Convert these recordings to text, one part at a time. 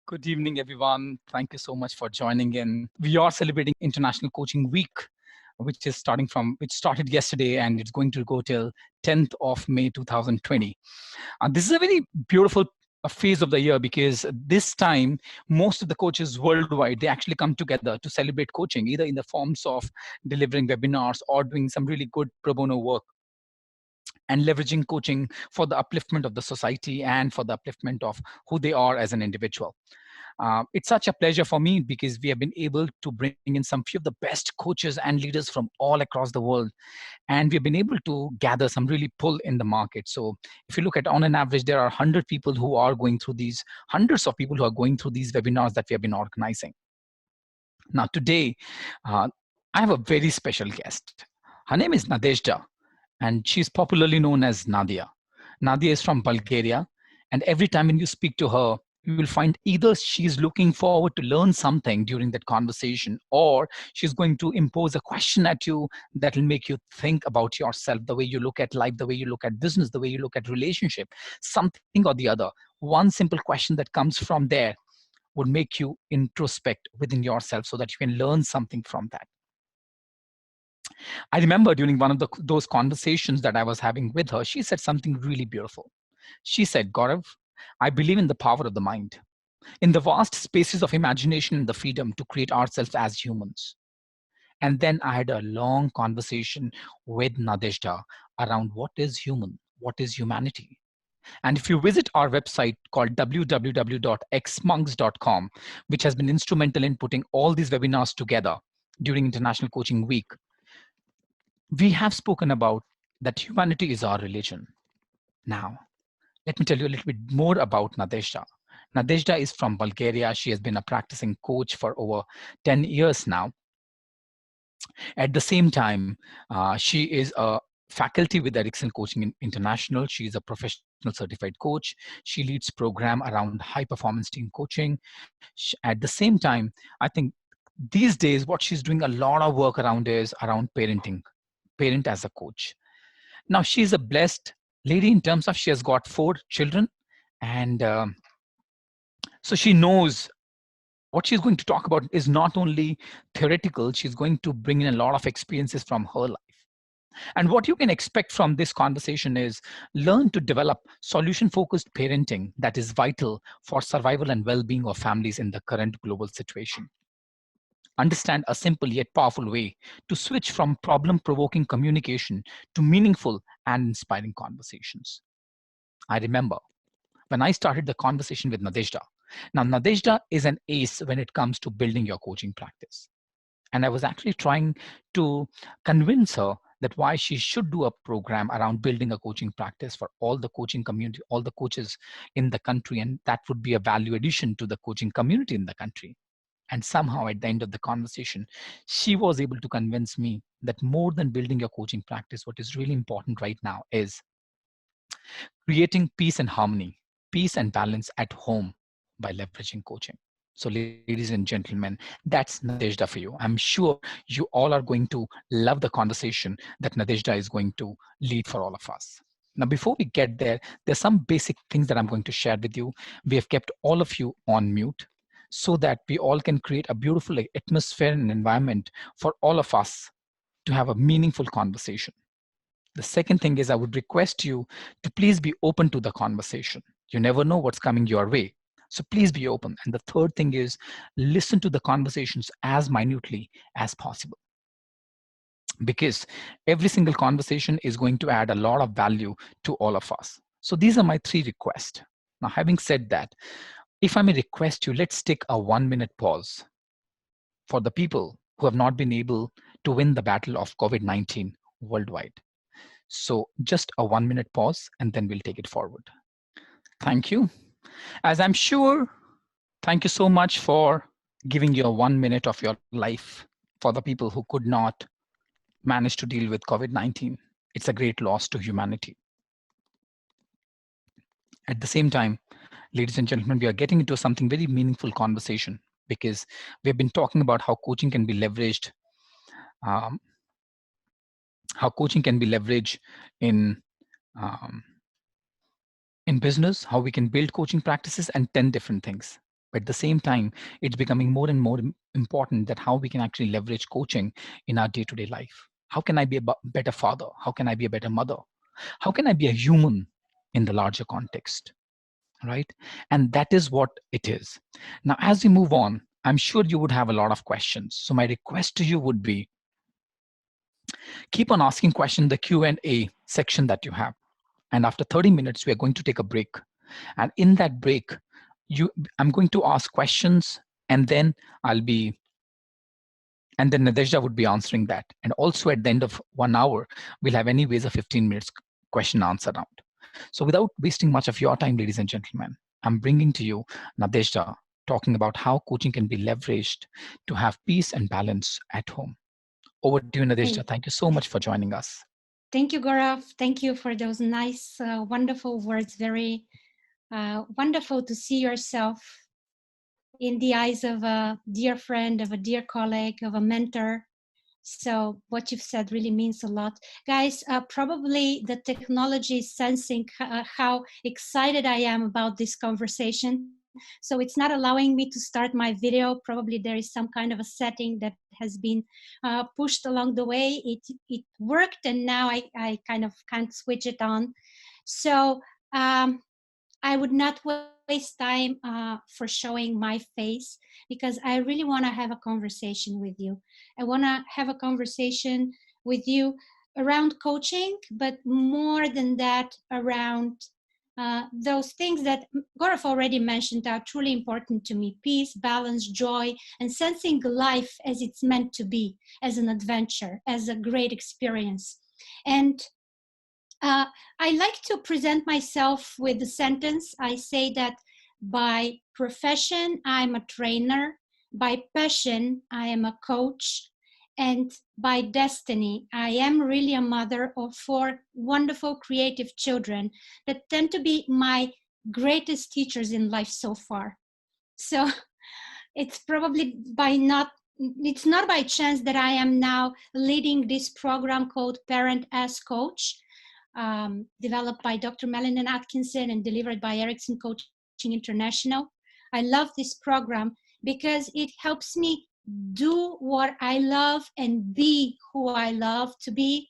Good evening, everyone. Thank you so much for joining in. We are celebrating International Coaching Week, which started yesterday and it's going to go till 10th of May 2020. This is a very beautiful phase of the year because this time most of the coaches worldwide they actually come together to celebrate coaching, either in the forms of delivering webinars or doing some really good pro bono work and leveraging coaching for the upliftment of the society and for the upliftment of who they are as an individual. It's such a pleasure for me because we have been able to bring in some few of the best coaches and leaders from all across the world. And we've been able to gather some really pull in the market. So if you look at on an average, there are 100 people who are going through these, hundreds of people who are going through these webinars that we have been organizing. Now today, I have a very special guest. Her name is Nadezhda, and she's popularly known as Nadia. Nadia is from Bulgaria, and every time when you speak to her, you will find either she's looking forward to learn something during that conversation, or she's going to impose a question at you that will make you think about yourself, the way you look at life, the way you look at business, the way you look at relationship, something or the other. One simple question that comes from there would make you introspect within yourself so that you can learn something from that. I remember during one of those conversations that I was having with her, she said something really beautiful. She said, Gaurav, I believe in the power of the mind, in the vast spaces of imagination and the freedom to create ourselves as humans. And then I had a long conversation with Nadezhda around what is human, what is humanity. And if you visit our website called www.xmonks.com, which has been instrumental in putting all these webinars together during International Coaching Week, we have spoken about that humanity is our religion. Now, let me tell you a little bit more about Nadezhda. Nadezhda is from Bulgaria. She has been a practicing coach for over 10 years now. At the same time, she is a faculty with Ericsson Coaching International. She is a professional certified coach. She leads program around high performance team coaching. At the same time, I think these days what she's doing a lot of work around is around parenting, parent as a coach. Now she's a blessed lady in terms of she has got 4 children, and so she knows what she's going to talk about is not only theoretical, she's going to bring in a lot of experiences from her life. And what you can expect from this conversation is learn to develop solution-focused parenting that is vital for survival and well-being of families in the current global situation. Understand a simple yet powerful way to switch from problem-provoking communication to meaningful and inspiring conversations. I remember when I started the conversation with Nadezhda. Now, Nadezhda is an ace when it comes to building your coaching practice. And I was actually trying to convince her that why she should do a program around building a coaching practice for all the coaching community, all the coaches in the country, and that would be a value addition to the coaching community in the country. And somehow at the end of the conversation, she was able to convince me that more than building your coaching practice, what is really important right now is creating peace and harmony, peace and balance at home by leveraging coaching. So ladies and gentlemen, that's Nadezhda for you. I'm sure you all are going to love the conversation that Nadezhda is going to lead for all of us. Now, before we get there, there's some basic things that I'm going to share with you. We have kept all of you on mute so that we all can create a beautiful atmosphere and environment for all of us to have a meaningful conversation. The second thing is I would request you to please be open to the conversation. You never know what's coming your way. So please be open. And the third thing is listen to the conversations as minutely as possible. Because every single conversation is going to add a lot of value to all of us. So these are my 3 requests. Now, having said that, if I may request you, let's take a 1-minute pause for the people who have not been able to win the battle of COVID-19 worldwide. So just a 1-minute pause, and then we'll take it forward. Thank you. As I'm sure, thank you so much for giving your 1 minute of your life for the people who could not manage to deal with COVID-19. It's a great loss to humanity. At the same time, ladies and gentlemen, we are getting into something very meaningful conversation because we've been talking about how coaching can be leveraged in business, how we can build coaching practices, and 10 different things. But at the same time, it's becoming more and more important that how we can actually leverage coaching in our day-to-day life. How can I be a better father? How can I be a better mother? How can I be a human in the larger context? Right? And that is what it is. Now, as we move on, I'm sure you would have a lot of questions. So my request to you would be keep on asking questions in the Q&A section that you have. And after 30 minutes, we are going to take a break. And in that break, I'm going to ask questions, and then Nadezhda would be answering that. And also at the end of 1 hour, we'll have anyways a 15 minutes question answer round. So without wasting much of your time, ladies and gentlemen, I'm bringing to you Nadezhda talking about how coaching can be leveraged to have peace and balance at home. Over to you, Nadezhda. Thank you so much for joining us. Thank you, Gaurav. Thank you for those nice, wonderful words. Very wonderful to see yourself in the eyes of a dear friend, of a dear colleague, of a mentor. So what you've said really means a lot. Guys, probably the technology is sensing how excited I am about this conversation. So it's not allowing me to start my video. Probably there is some kind of a setting that has been pushed along the way. It worked, and now I kind of can't switch it on. So I would not waste time for showing my face, because I really want to have a conversation with you. I want to have a conversation with you around coaching, but more than that, around those things that Gaurav already mentioned are truly important to me: peace, balance, joy, and sensing life as it's meant to be, as an adventure, as a great experience. And I like to present myself with the sentence. I say that by profession, I'm a trainer. By passion, I am a coach. And by destiny, I am really a mother of 4 wonderful creative children that tend to be my greatest teachers in life so far. So it's probably it's not by chance that I am now leading this program called Parent as Coach, developed by Dr. Melanie Atkinson and delivered by Erickson Coaching International. I love this program because it helps me do what I love and be who I love to be,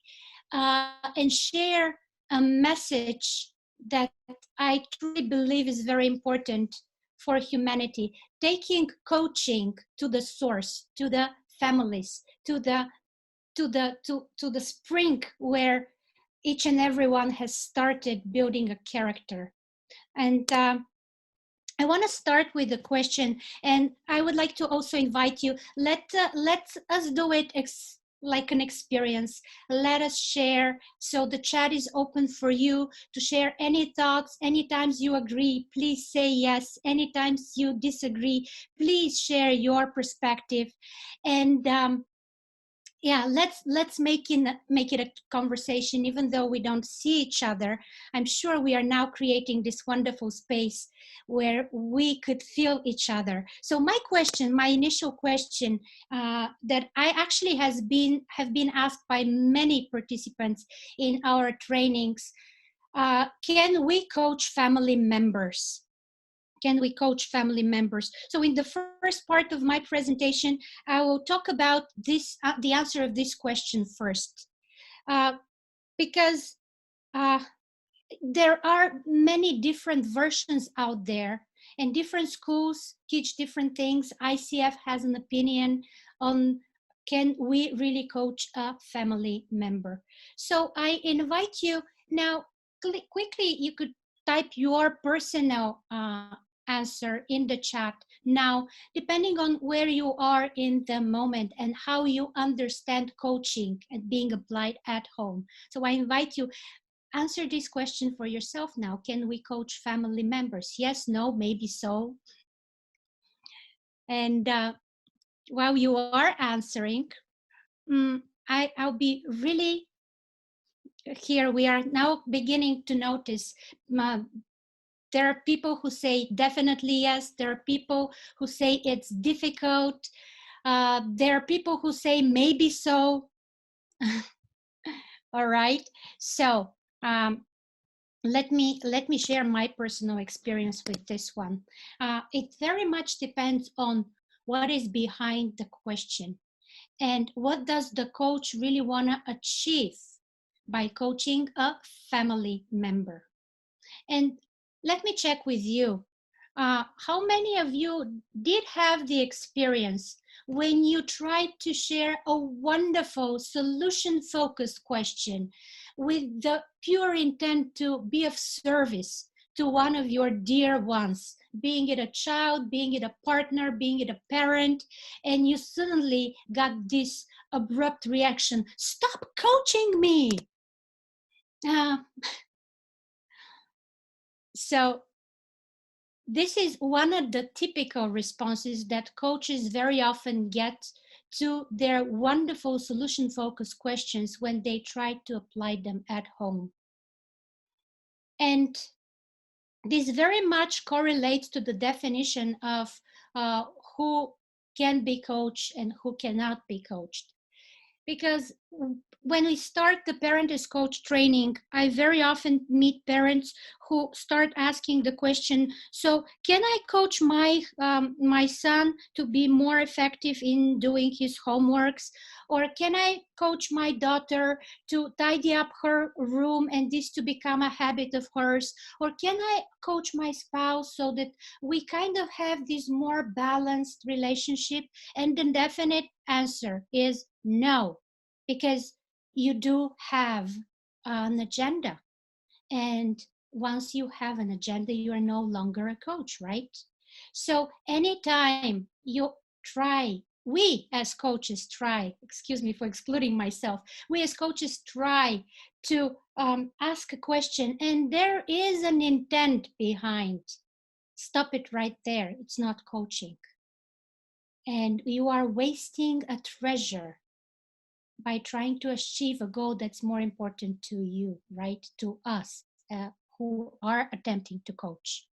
and share a message that I truly believe is very important for humanity, taking coaching to the source, to the families, to the spring where each and everyone has started building a character. And I want to start with a question, and I would like to also invite you. Let us do it like an experience. Let us share. So the chat is open for you to share any thoughts. Anytime you agree, please say yes. Anytime you disagree, please share your perspective. And yeah, let's make it a conversation, even though we don't see each other. I'm sure we are now creating this wonderful space where we could feel each other. So my initial question, that I actually have been asked by many participants in our trainings: can we coach family members? Can we coach family members? So in the first part of my presentation, I will talk about this, the answer of this question first, because there are many different versions out there, and different schools teach different things. ICF has an opinion on, can we really coach a family member? So I invite you now, quickly, you could type your personal answer in the chat now, depending on where you are in the moment and how you understand coaching and being applied at home. So I invite you, answer this question for yourself now. Can we coach family members? Yes, no, maybe so. And while you are answering, I'll be really here. We are now beginning to notice, there are people who say definitely yes. There are people who say it's difficult. There are people who say maybe so. All right. So let me share my personal experience with this one. It very much depends on what is behind the question and what does the coach really want to achieve by coaching a family member. And let me check with you. How many of you did have the experience when you tried to share a wonderful solution focused question with the pure intent to be of service to one of your dear ones, being it a child, being it a partner, being it a parent, and you suddenly got this abrupt reaction, stop coaching me. Uh, so this is one of the typical responses that coaches very often get to their wonderful solution focused questions when they try to apply them at home. And this very much correlates to the definition of who can be coached and who cannot be coached. Because when we start the parent as coach training, I very often meet parents who start asking the question, so can I coach my son to be more effective in doing his homeworks? Or can I coach my daughter to tidy up her room and this to become a habit of hers? Or can I coach my spouse so that we kind of have this more balanced relationship? And the definite answer is no, because you do have an agenda. And once you have an agenda, you are no longer a coach, right? So anytime you we as coaches try, excuse me for excluding myself, we as coaches try to ask a question and there is an intent behind, stop it right there. It's not coaching. And you are wasting a treasure by trying to achieve a goal that's more important to you, right? To us who are attempting to coach.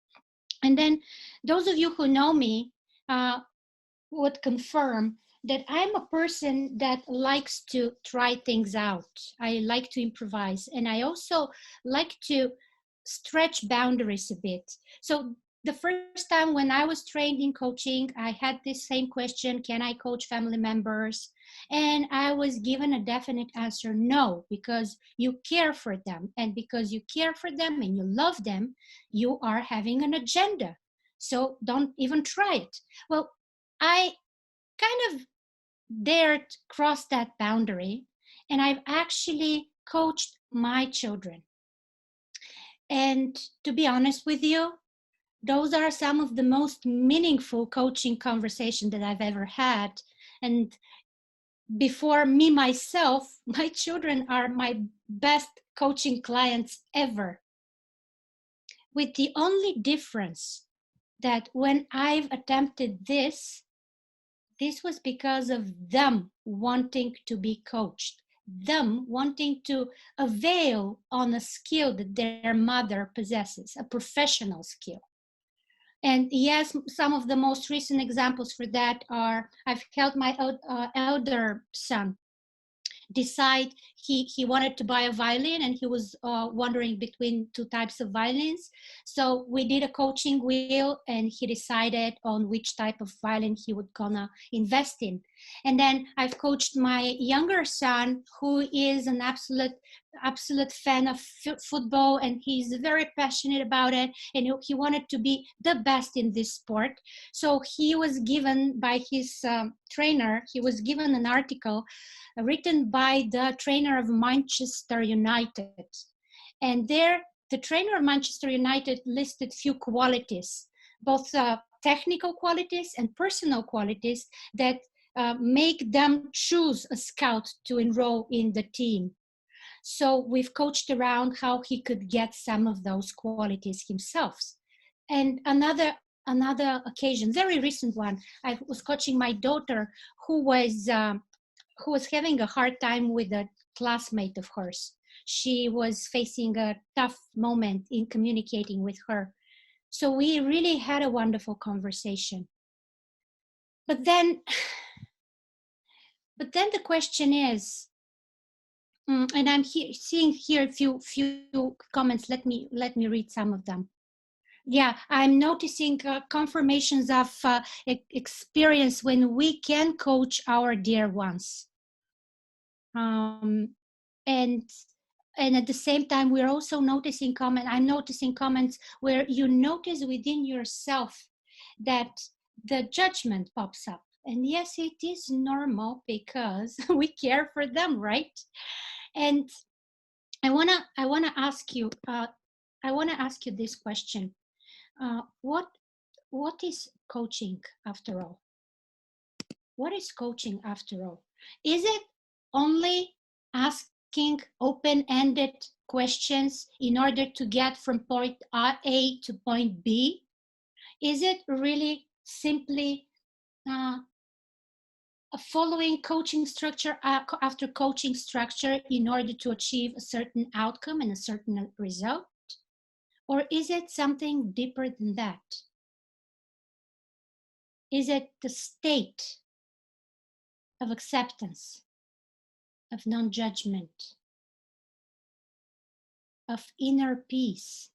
And then those of you who know me uh, would confirm that I'm a person that likes to try things out. I like to improvise and I also like to stretch boundaries a bit. So the first time when I was trained in coaching, I had this same question, can I coach family members? And I was given a definite answer, no, because you care for them. And because you care for them and you love them, you are having an agenda. So don't even try it. Well, I kind of dared cross that boundary and I've actually coached my children. And to be honest with you, those are some of the most meaningful coaching conversations that I've ever had. And before me, myself, my children are my best coaching clients ever. With the only difference that when I've attempted this was because of them wanting to be coached, them wanting to avail on a skill that their mother possesses, a professional skill. And yes, some of the most recent examples for that are I've helped my elder son decide he wanted to buy a violin and he was wondering between two types of violins. So we did a coaching wheel and he decided on which type of violin he would gonna invest in. And then I've coached my younger son who is an absolute fan of football and he's very passionate about it and he wanted to be the best in this sport. So he was given by his trainer, he was given an article written by the trainer of Manchester United. And there, the trainer of Manchester United listed few qualities, both technical qualities and personal qualities that make them choose a scout to enroll in the team. So we've coached around how he could get some of those qualities himself. And another occasion, very recent one, I was coaching my daughter who was having a hard time with a classmate of hers. She was facing a tough moment in communicating with her. So we really had a wonderful conversation. But then the question is, And I'm seeing here a few comments. Let me read some of them. Yeah, I'm noticing confirmations of experience when we can coach our dear ones. And at the same time, we're also noticing I'm noticing comments where you notice within yourself that the judgment pops up. And yes, it is normal because we care for them, right? And I wanna ask you this question. What is coaching after all? What is coaching after all? Is it only asking open-ended questions in order to get from point A to point B? Is it really simply following coaching structure after coaching structure in order to achieve a certain outcome and a certain result? Or is it something deeper than that? Is it the state of acceptance, of non-judgment, of inner peace,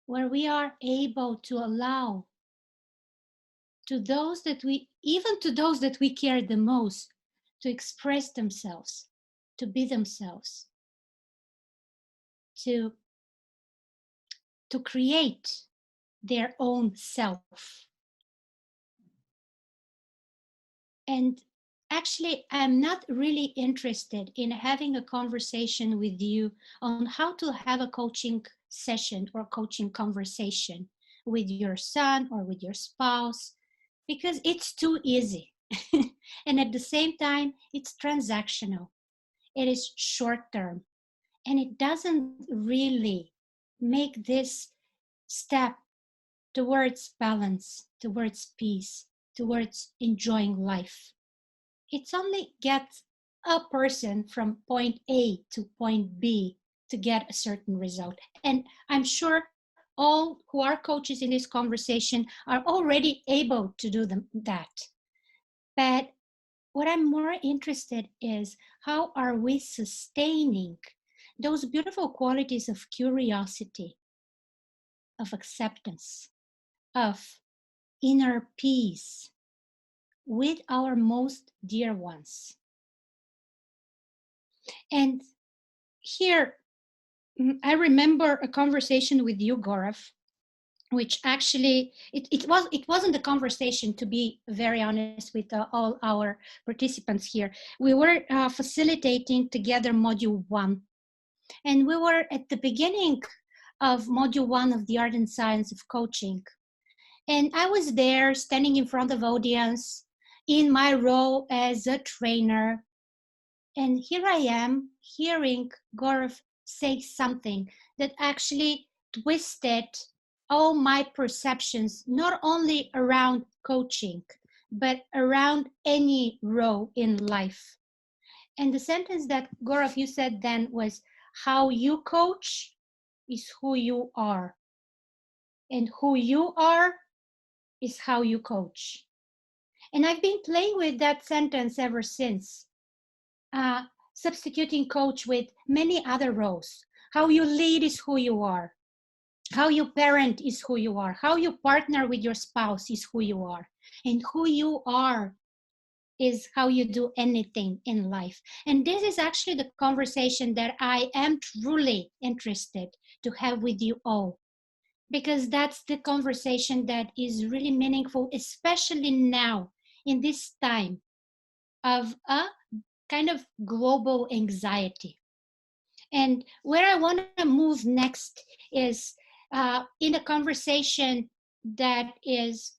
where we are able to allow to those that we, even to those that we care the most, to express themselves, to be themselves, to create their own self. And actually, I'm not really interested in having a conversation with you on how to have a coaching session or coaching conversation with your son or with your spouse, because it's too easy. And at the same time, it's transactional. It is short term. And it doesn't really make this step towards balance, towards peace, towards enjoying life. It's only get a person from point A to point B to get a certain result. And I'm sure all who are coaches in this conversation are already able to do that. But what I'm more interested is, how are we sustaining those beautiful qualities of curiosity, of acceptance, of inner peace with our most dear ones? And here, I remember a conversation with you, Gaurav, which actually, it wasn't a conversation, to be very honest with all our participants here. We were facilitating together module 1. And we were at the beginning of module 1 of the art and science of coaching. And I was there standing in front of audience in my role as a trainer. And here I am hearing Gaurav say something that actually twisted all my perceptions, not only around coaching, but around any role in life. And the sentence that Gaurav, you said then was, how you coach is who you are. And who you are is how you coach. And I've been playing with that sentence ever since, substituting coach with many other roles. How you lead is who you are. How you parent is who you are. How you partner with your spouse is who you are. And who you are is how you do anything in life. And this is actually the conversation that I am truly interested to have with you all, because that's the conversation that is really meaningful, especially now in this time of a kind of global anxiety. And where I want to move next is in a conversation that is,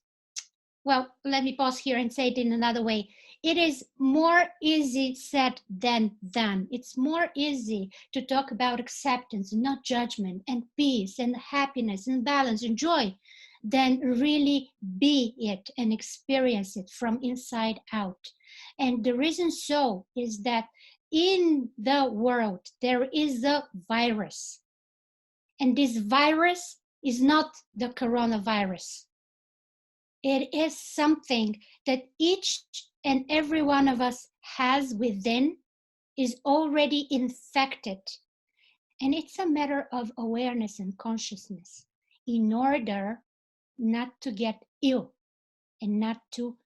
well, let me pause here and say it in another way. It is more easy said than done. It's more easy to talk about acceptance, not judgment, and peace, and happiness, and balance, and joy, than really be it and experience it from inside out. And the reason so is that in the world, there is a virus. And this virus is not the coronavirus. It is something that each and every one of us has within, is already infected. And it's a matter of awareness and consciousness in order not to get ill and not to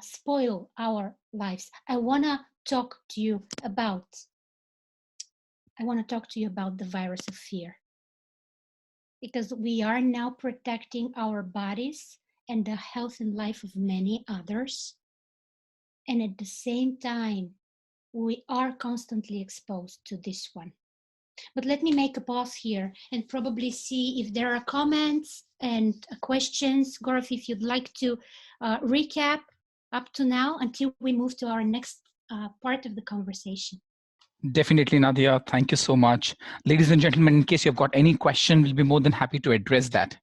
spoil our lives. I want to talk to you about the virus of fear, because we are now protecting our bodies and the health and life of many others. And at the same time, we are constantly exposed to this one. But let me make a pause here and probably see if there are comments and questions. Gaurav, if you'd like to recap up to now until we move to our next part of the conversation. Definitely, Nadia. Thank you so much. Ladies and gentlemen, in case you've got any question, we'll be more than happy to address that.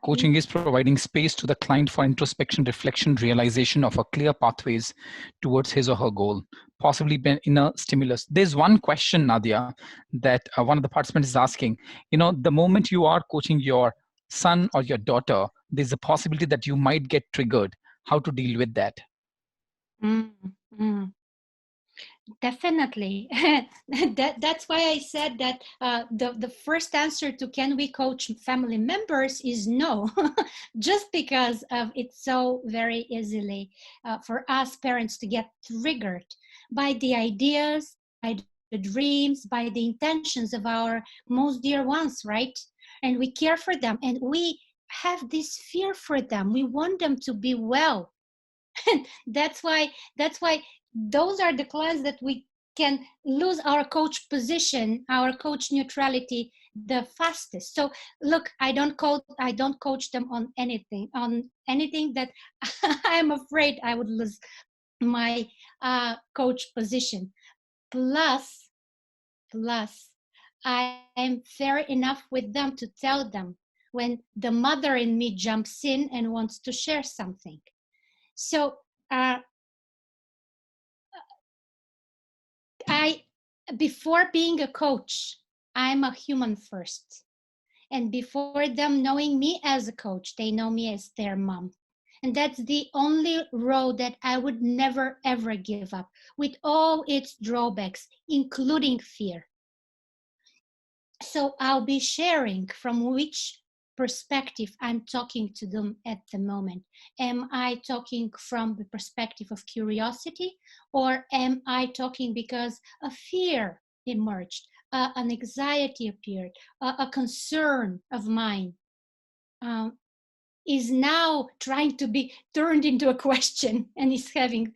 Coaching is providing space to the client for introspection, reflection, realization of a clear pathways towards his or her goal, possibly in a stimulus. There's one question, Nadia, that one of the participants is asking. The moment you are coaching your son or your daughter, there's a possibility that you might get triggered. How to deal with that? Definitely. That's why I said that the first answer to can we coach family members is no, just because of it's so very easily for us parents to get triggered by the ideas, by the dreams, by the intentions of our most dear ones, right? And we care for them and we have this fear for them. We want them to be well. that's why those are the clients that we can lose our coach position, our coach neutrality the fastest. So look, I don't coach them on anything that I'm afraid I would lose my coach position. Plus I am fair enough with them to tell them when the mother in me jumps in and wants to share something. So before being a coach, I'm a human first. And before them knowing me as a coach, they know me as their mom. And that's the only road that I would never, ever give up, with all its drawbacks, including fear. So I'll be sharing from which perspective I'm talking to them at the moment. Am I talking from the perspective of curiosity, or am I talking because a fear emerged, an anxiety appeared, a concern of mine is now trying to be turned into a question and is having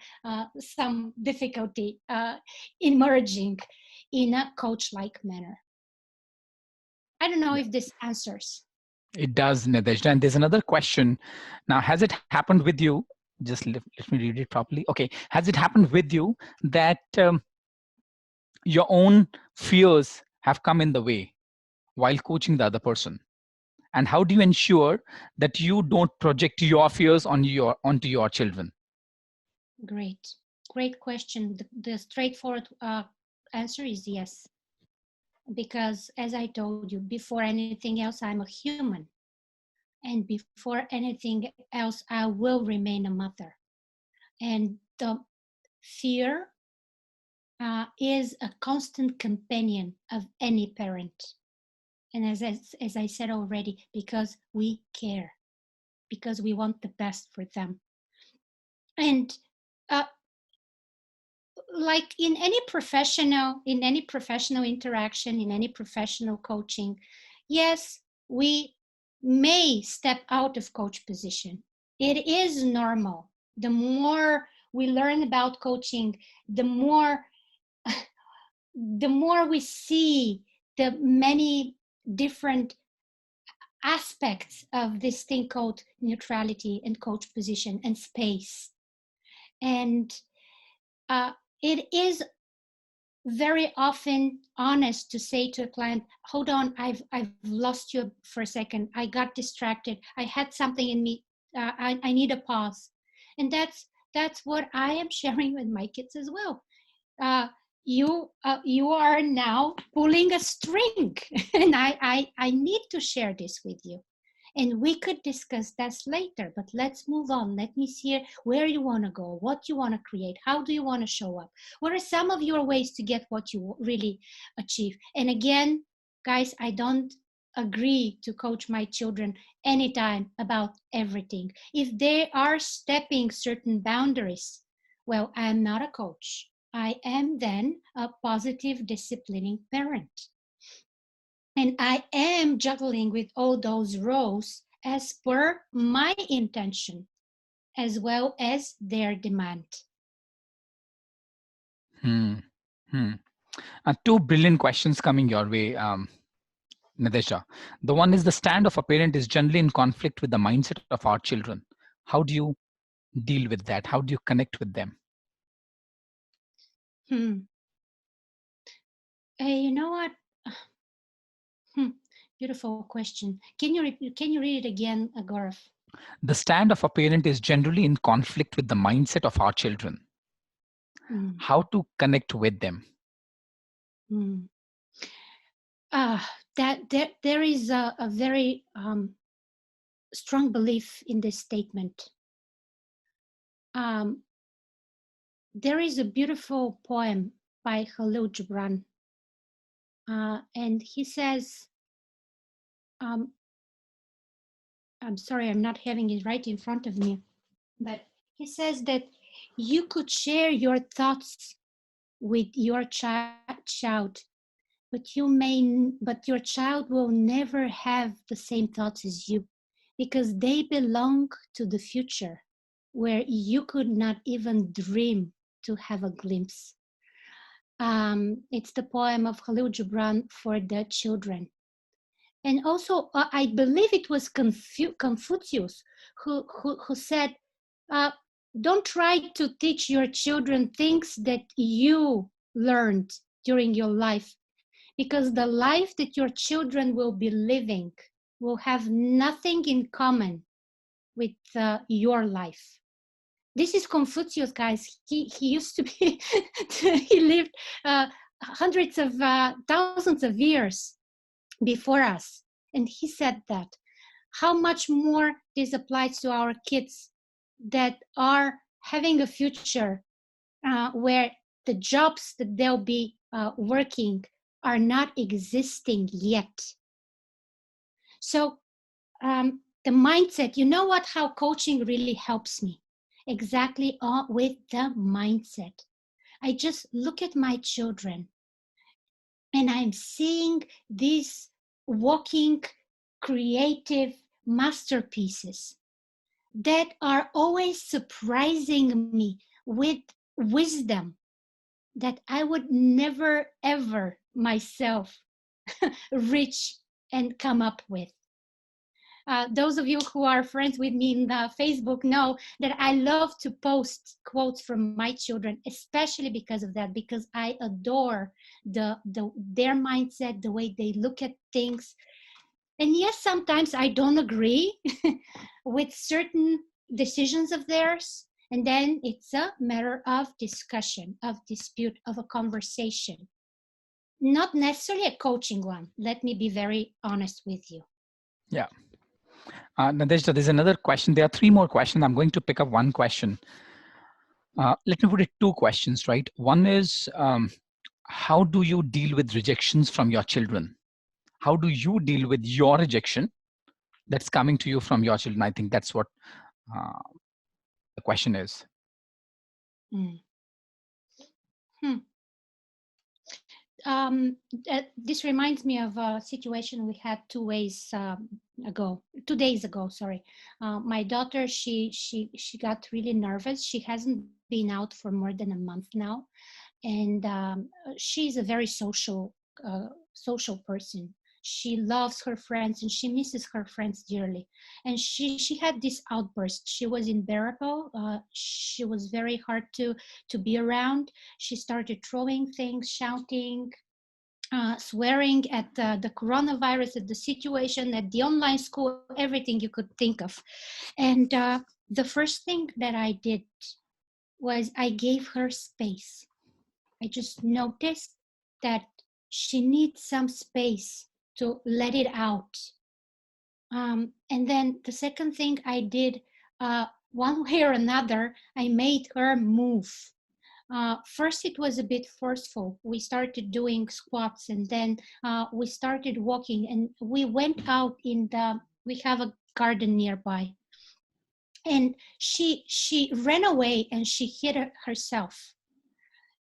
some difficulty emerging in a coach-like manner. I don't know if this answers. It does, Nadezhda. And there's another question. Now, has it happened with you? Just let me read it properly. Okay. Has it happened with you that your own fears have come in the way while coaching the other person? And how do you ensure that you don't project your fears onto your children? Great question. The straightforward answer is yes. Because as I told you, before anything else, I'm a human. And before anything else, I will remain a mother. And the fear is a constant companion of any parent. And as I said already, because we care, because we want the best for them. And like in any professional interaction, in any professional coaching, yes, we may step out of coach position. It is normal. The more we learn about coaching, the more we see the many different aspects of this thing called neutrality and coach position and space. And it is very often honest to say to a client, hold on, I've lost you for a second. I got distracted. I had something in me. I need a pause. And that's what I am sharing with my kids as well. You are now pulling a string, and I need to share this with you. And we could discuss that later, but let's move on. Let me see where you want to go, what you want to create, how do you want to show up? What are some of your ways to get what you really achieve? And again, guys, I don't agree to coach my children anytime about everything. If they are stepping certain boundaries, well, I'm not a coach. I am then a positive disciplining parent. And I am juggling with all those roles as per my intention, as well as their demand. Hmm. Hmm. Two brilliant questions coming your way, Nadezhda. The one is, the stand of a parent is generally in conflict with the mindset of our children. How do you deal with that? How do you connect with them? Hmm. You know what? Hmm. Beautiful question. Can you read it again, Gaurav? The stand of a parent is generally in conflict with the mindset of our children. Hmm. How to connect with them? Hmm. That there is a very strong belief in this statement. Um, there is a beautiful poem by Khalil Gibran, and he says, um, I'm sorry, I'm not having it right in front of me, but he says that you could share your thoughts with your child, but your child will never have the same thoughts as you, because they belong to the future where you could not even dream to have a glimpse. It's the poem of Khalil Gibran for the children. And also, I believe it was Confucius who said, uh, don't try to teach your children things that you learned during your life, because the life that your children will be living will have nothing in common with your life. This is Confucius, guys. He used to be, he lived hundreds of thousands of years before us. And he said that. How much more this applies to our kids that are having a future where the jobs that they'll be working are not existing yet. So the mindset, you know what, how coaching really helps me? Exactly with the mindset. I just look at my children and I'm seeing these walking creative masterpieces that are always surprising me with wisdom that I would never ever myself reach and come up with. Those of you who are friends with me in Facebook know that I love to post quotes from my children, especially because of that, because I adore their mindset, the way they look at things. And yes, sometimes I don't agree with certain decisions of theirs. And then it's a matter of discussion, of dispute, of a conversation. Not necessarily a coaching one. Let me be very honest with you. Yeah. Nadezhda, there's another question. There are three more questions. I'm going to pick up one question. Let me put it two questions, right? One is, how do you deal with rejections from your children? How do you deal with your rejection that's coming to you from your children? I think that's what uh, the question is. Mm. Hmm. Um, this reminds me of a situation we had 2 days ago. Sorry, my daughter, she got really nervous. She hasn't been out for more than a month now, and she's a very social person. She loves her friends and she misses her friends dearly. And she had this outburst. She was unbearable. She was very hard to be around. She started throwing things, shouting, swearing at the coronavirus, at the situation, at the online school, everything you could think of. And the first thing that I did was I gave her space. I just noticed that she needs some space to let it out. And then the second thing I did, one way or another, I made her move. First, it was a bit forceful. We started doing squats, and then we started walking, and we went out in the. We have a garden nearby, and she ran away and she hit herself.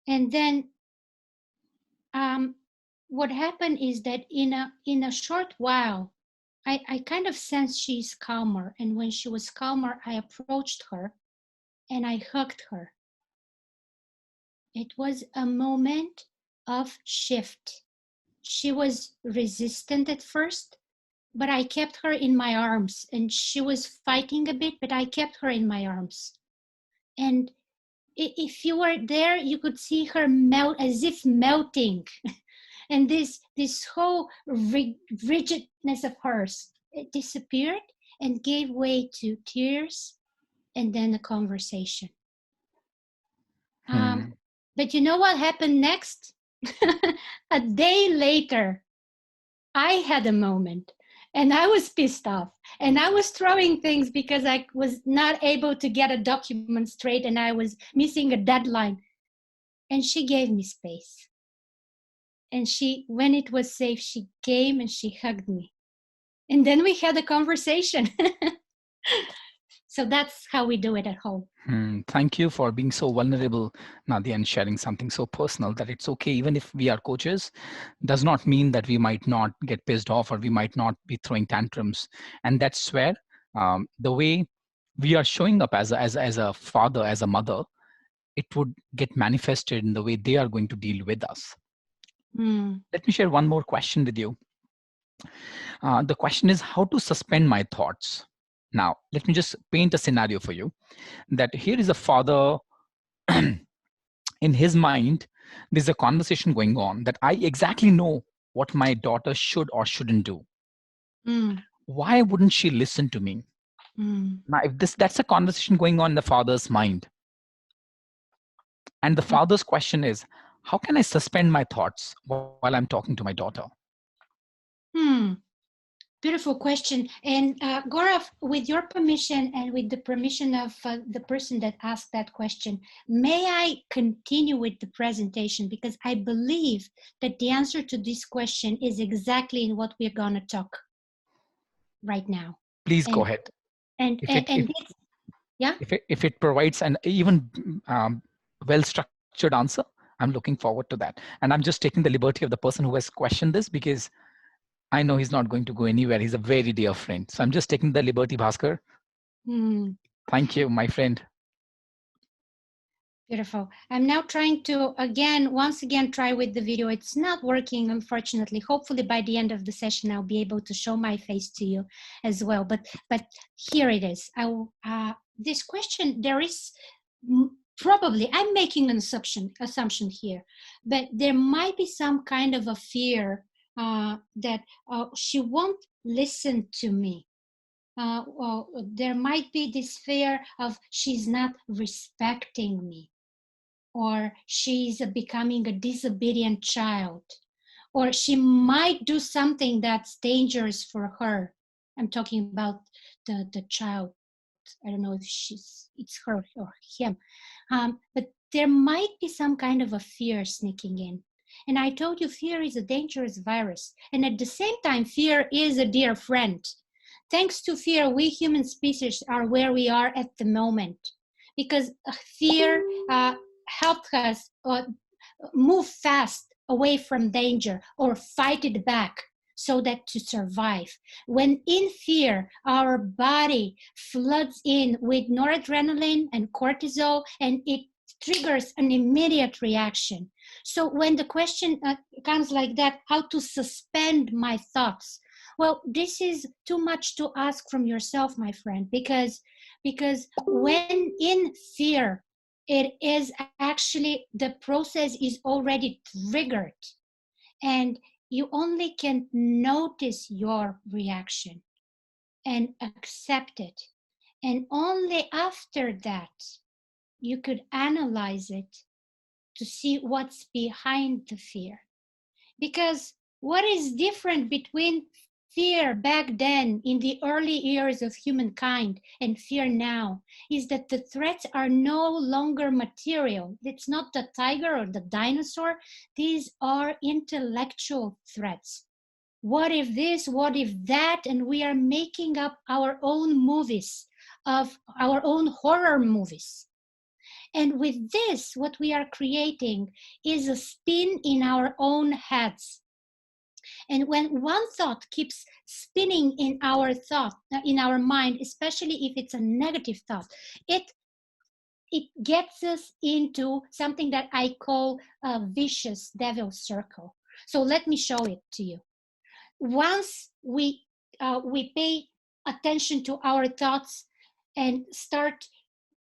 And then what happened is that in a short while, I kind of sensed she's calmer, and when she was calmer, I approached her and I hugged her. It was a moment of shift. She was resistant at first, but I kept her in my arms, and she was fighting a bit, but I kept her in my arms. And if you were there, you could see her melt, as if melting. And this whole rigidness of hers, it disappeared and gave way to tears and then a conversation. Hmm. But you know what happened next? A day later, I had a moment and I was pissed off and I was throwing things because I was not able to get a document straight and I was missing a deadline. And she gave me space. And she, when it was safe, she came and she hugged me. And then we had a conversation. So that's how we do it at home. Thank you for being so vulnerable, Nadia, and sharing something so personal that it's okay, even if we are coaches, does not mean that we might not get pissed off or we might not be throwing tantrums. And that's where the way we are showing up as a father, as a mother, it would get manifested in the way they are going to deal with us. Mm. Let me share one more question with you. The question is how to suspend my thoughts. Now, let me just paint a scenario for you that here is a father. In his mind, there's a conversation going on that I exactly know what my daughter should or shouldn't do. Mm. Why wouldn't she listen to me? Mm. Now, if that's a conversation going on in the father's mind, and the father's question is, how can I suspend my thoughts while I'm talking to my daughter? Hmm. Beautiful question. And Gaurav, with your permission and with the permission of the person that asked that question, may I continue with the presentation? Because I believe that the answer to this question is exactly in what we're going to talk right now. Please go And ahead. and If and, it if and this, yeah. if it provides an even well structured answer, I'm looking forward to that. And I'm just taking the liberty of the person who has questioned this because I know he's not going to go anywhere. He's a very dear friend. So I'm just taking the liberty, Bhaskar. Hmm. Thank you, my friend. Beautiful. I'm now trying to once again try with the video. It's not working, unfortunately. Hopefully by the end of the session, I'll be able to show my face to you as well. But here it is. This question, there is probably, I'm making an assumption here, but there might be some kind of a fear that she won't listen to me. Well, there might be this fear of she's not respecting me, or she's becoming a disobedient child, or she might do something that's dangerous for her. I'm talking about the child. I don't know if it's her or him. But there might be some kind of a fear sneaking in. And I told you fear is a dangerous virus. And at the same time, fear is a dear friend. Thanks to fear, we human species are where we are at the moment. Because fear helped us move fast away from danger or fight it back so that to survive. When in fear, our body floods in with noradrenaline and cortisol, and it triggers an immediate reaction. So when the question comes like that, how to suspend my thoughts? Well, this is too much to ask from yourself, my friend, because when in fear, it is actually the process is already triggered, and you only can notice your reaction and accept it, and only after that you could analyze it to see what's behind the fear. Because what is different between Fear back then in the early years of humankind and fear now is that the threats are no longer material. It's not the tiger or the dinosaur. These are intellectual threats. What if this, what if that? And we are making up our own movies, of our own horror movies. And with this, what we are creating is a spin in our own heads. And when one thought keeps spinning in our mind, especially if it's a negative thought, it it gets us into something that I call a vicious devil circle. So let me show it to you. Once we pay attention to our thoughts and start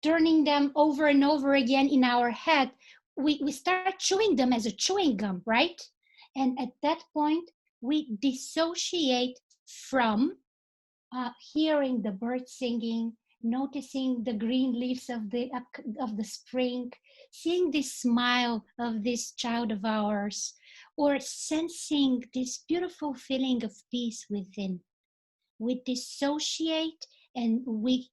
turning them over and over again in our head, we start chewing them as a chewing gum, right? And at that point, we dissociate from hearing the birds singing, noticing the green leaves of the spring, seeing this smile of this child of ours, or sensing this beautiful feeling of peace within. We dissociate and we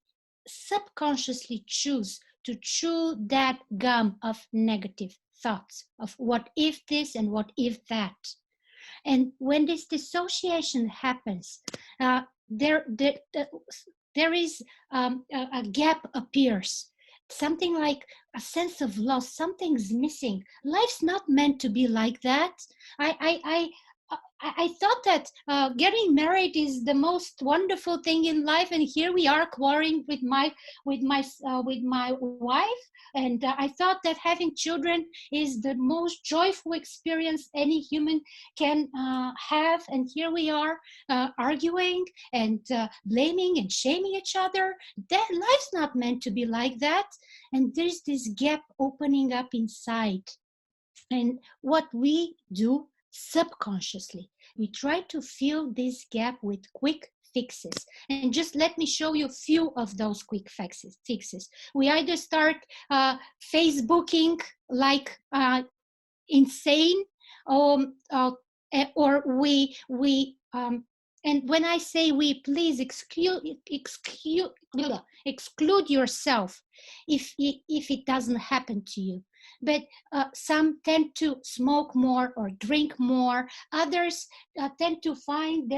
subconsciously choose to chew that gum of negative thoughts of what if this and what if that. And when this dissociation happens, uh, there, there, there is a gap appears, something like a sense of loss. Something's missing. Life's not meant to be like that. I thought that getting married is the most wonderful thing in life, and here we are quarreling with my wife. And I thought that having children is the most joyful experience any human can have, and here we are arguing and blaming and shaming each other. That life's not meant to be like that, and there's this gap opening up inside. And what we do subconsciously, we try to fill this gap with quick fixes. And just let me show you a few of those quick fixes. We either start Facebooking like insane, or we and when I say we, please exclude yourself if it doesn't happen to you. But some tend to smoke more or drink more. Others tend to find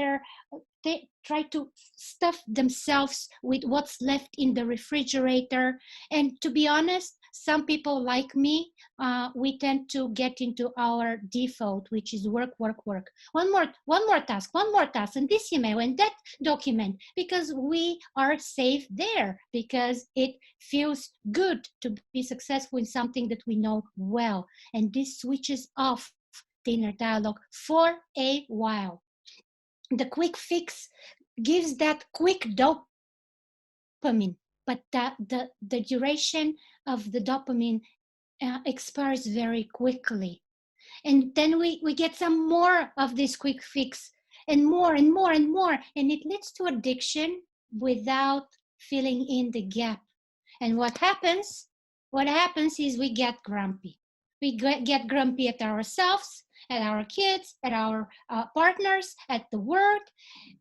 they try to stuff themselves with what's left in the refrigerator. And to be honest, some people like me, we tend to get into our default, which is work, work, work. One more task, and this email and that document, because we are safe there, because it feels good to be successful in something that we know well. And this switches off the inner dialogue for a while. The quick fix gives that quick dopamine, but the duration of the dopamine expires very quickly. And then we get some more of this quick fix, and more and more and more, and it leads to addiction without filling in the gap. And what happens? What happens is we get grumpy. We get grumpy at ourselves, at our kids, at our partners, at the work.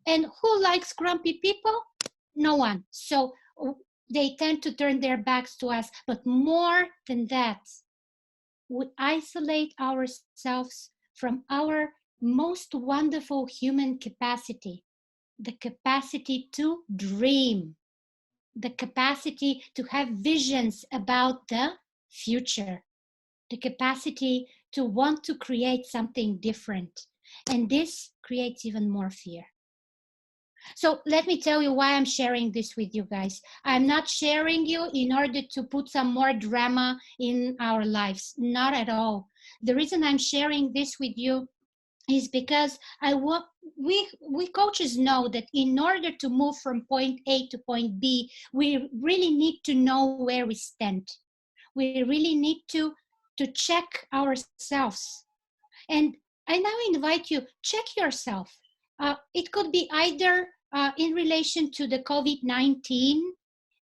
And who likes grumpy people? No one. So they tend to turn their backs to us. But more than that, we isolate ourselves from our most wonderful human capacity, the capacity to dream, the capacity to have visions about the future, the capacity to want to create something different. And this creates even more fear. So let me tell you why I'm sharing this with you guys. I'm not sharing you in order to put some more drama in our lives. Not at all. The reason I'm sharing this with you is because we coaches know that in order to move from point A to point B, we really need to know where we stand. We really need to check ourselves. And I now invite you, check yourself. It could be either in relation to the COVID-19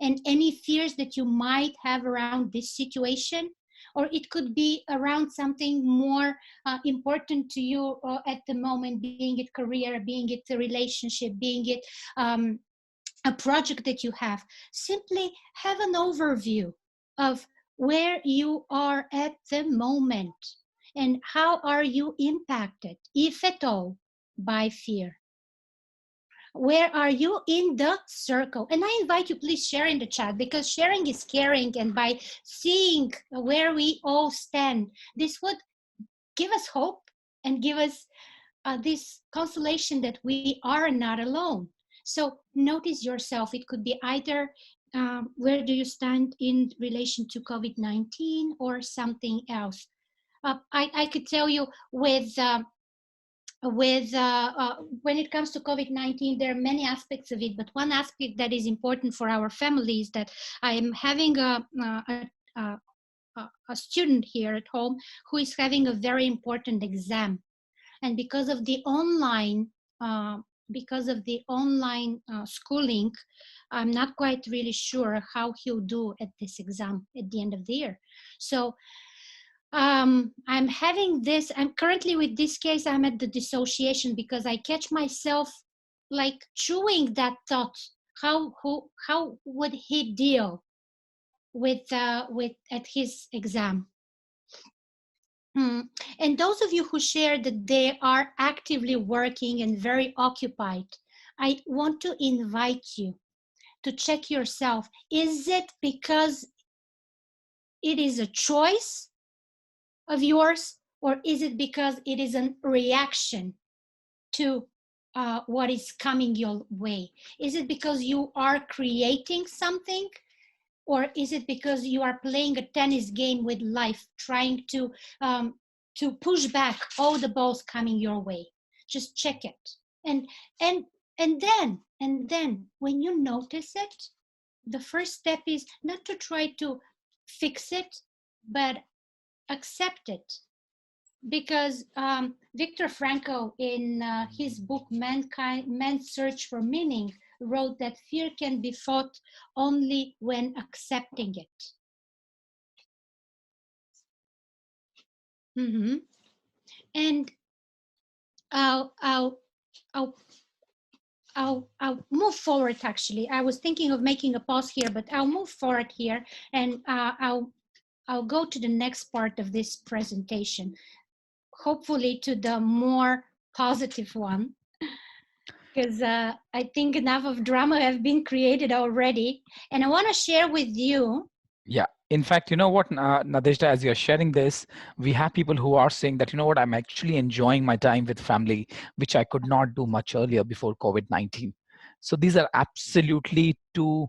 and any fears that you might have around this situation, or it could be around something more important to you at the moment, being it career, being it a relationship, being it a project that you have. Simply have an overview of where you are at the moment and how are you impacted, if at all, by fear. Where are you in the circle? And I invite you, please share in the chat, because sharing is caring, and by seeing where we all stand, this would give us hope and give us this consolation that we are not alone. So notice yourself. It could be either where do you stand in relation to COVID-19 or something else. I could tell you when it comes to COVID-19, there are many aspects of it, but one aspect that is important for our family is that I am having a, a student here at home who is having a very important exam, and uh, because of the online schooling, I'm not quite really sure how he'll do at this exam at the end of the year. So I'm having this, I'm currently with this case, I'm at the dissociation because I catch myself like chewing that thought. How would he deal with at his exam? And those of you who share that they are actively working and very occupied, I want to invite you to check yourself. Is it because it is a choice of yours, or is it because it is a reaction to what is coming your way? Is it because you are creating something, or is it because you are playing a tennis game with life, trying to push back all the balls coming your way? Just check it, and and and then when you notice it, the first step is not to try to fix it, but accept it. Because Viktor Frankl, in his book Man's Search for Meaning, wrote that fear can be fought only when accepting it. Mm-hmm. And I'll, I'll, I'll, I'll move forward. Actually, I was thinking of making a pause here, but I'll move forward here, and I'll go to the next part of this presentation, hopefully to the more positive one, because I think enough of drama have been created already. And I want to share with you. Yeah. In fact, you know what, Nadezhda, as you're sharing this, we have people who are saying that, you know what, I'm actually enjoying my time with family, which I could not do much earlier before COVID-19. So these are absolutely two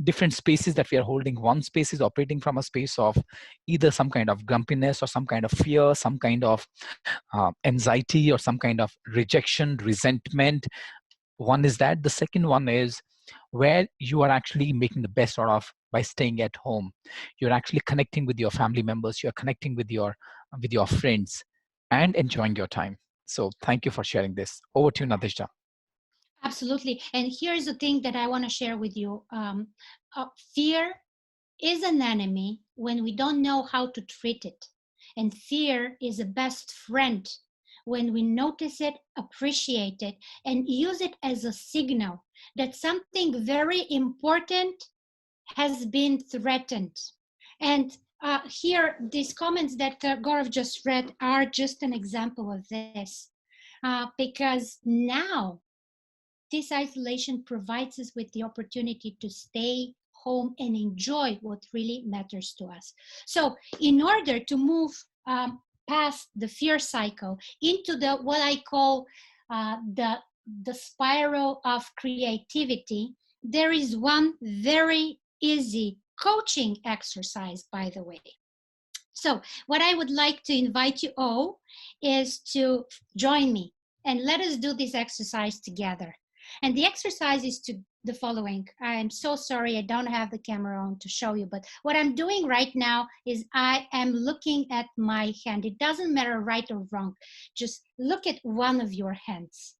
different spaces that we are holding. One space is operating from a space of either some kind of grumpiness or some kind of fear, some kind of anxiety or some kind of rejection, resentment. One is that. The second one is where you are actually making the best out of by staying at home. You're actually connecting with your family members, you're connecting with your friends and enjoying your time. So thank you for sharing this. Over to you, Nadezhda. Absolutely. And here's the thing that I want to share with you. Fear is an enemy when we don't know how to treat it. And fear is a best friend when we notice it, appreciate it, and use it as a signal that something very important has been threatened. And here, these comments that Gaurav just read are just an example of this. Because now this isolation provides us with the opportunity to stay home and enjoy what really matters to us. So in order to move past the fear cycle into the what I call the spiral of creativity, there is one very easy coaching exercise, by the way. So what I would like to invite you all is to join me and let us do this exercise together. And the exercise is to the following. I'm so sorry I don't have the camera on to show you, but what I'm doing right now is I am looking at my hand. It doesn't matter right or wrong. Just look at one of your hands.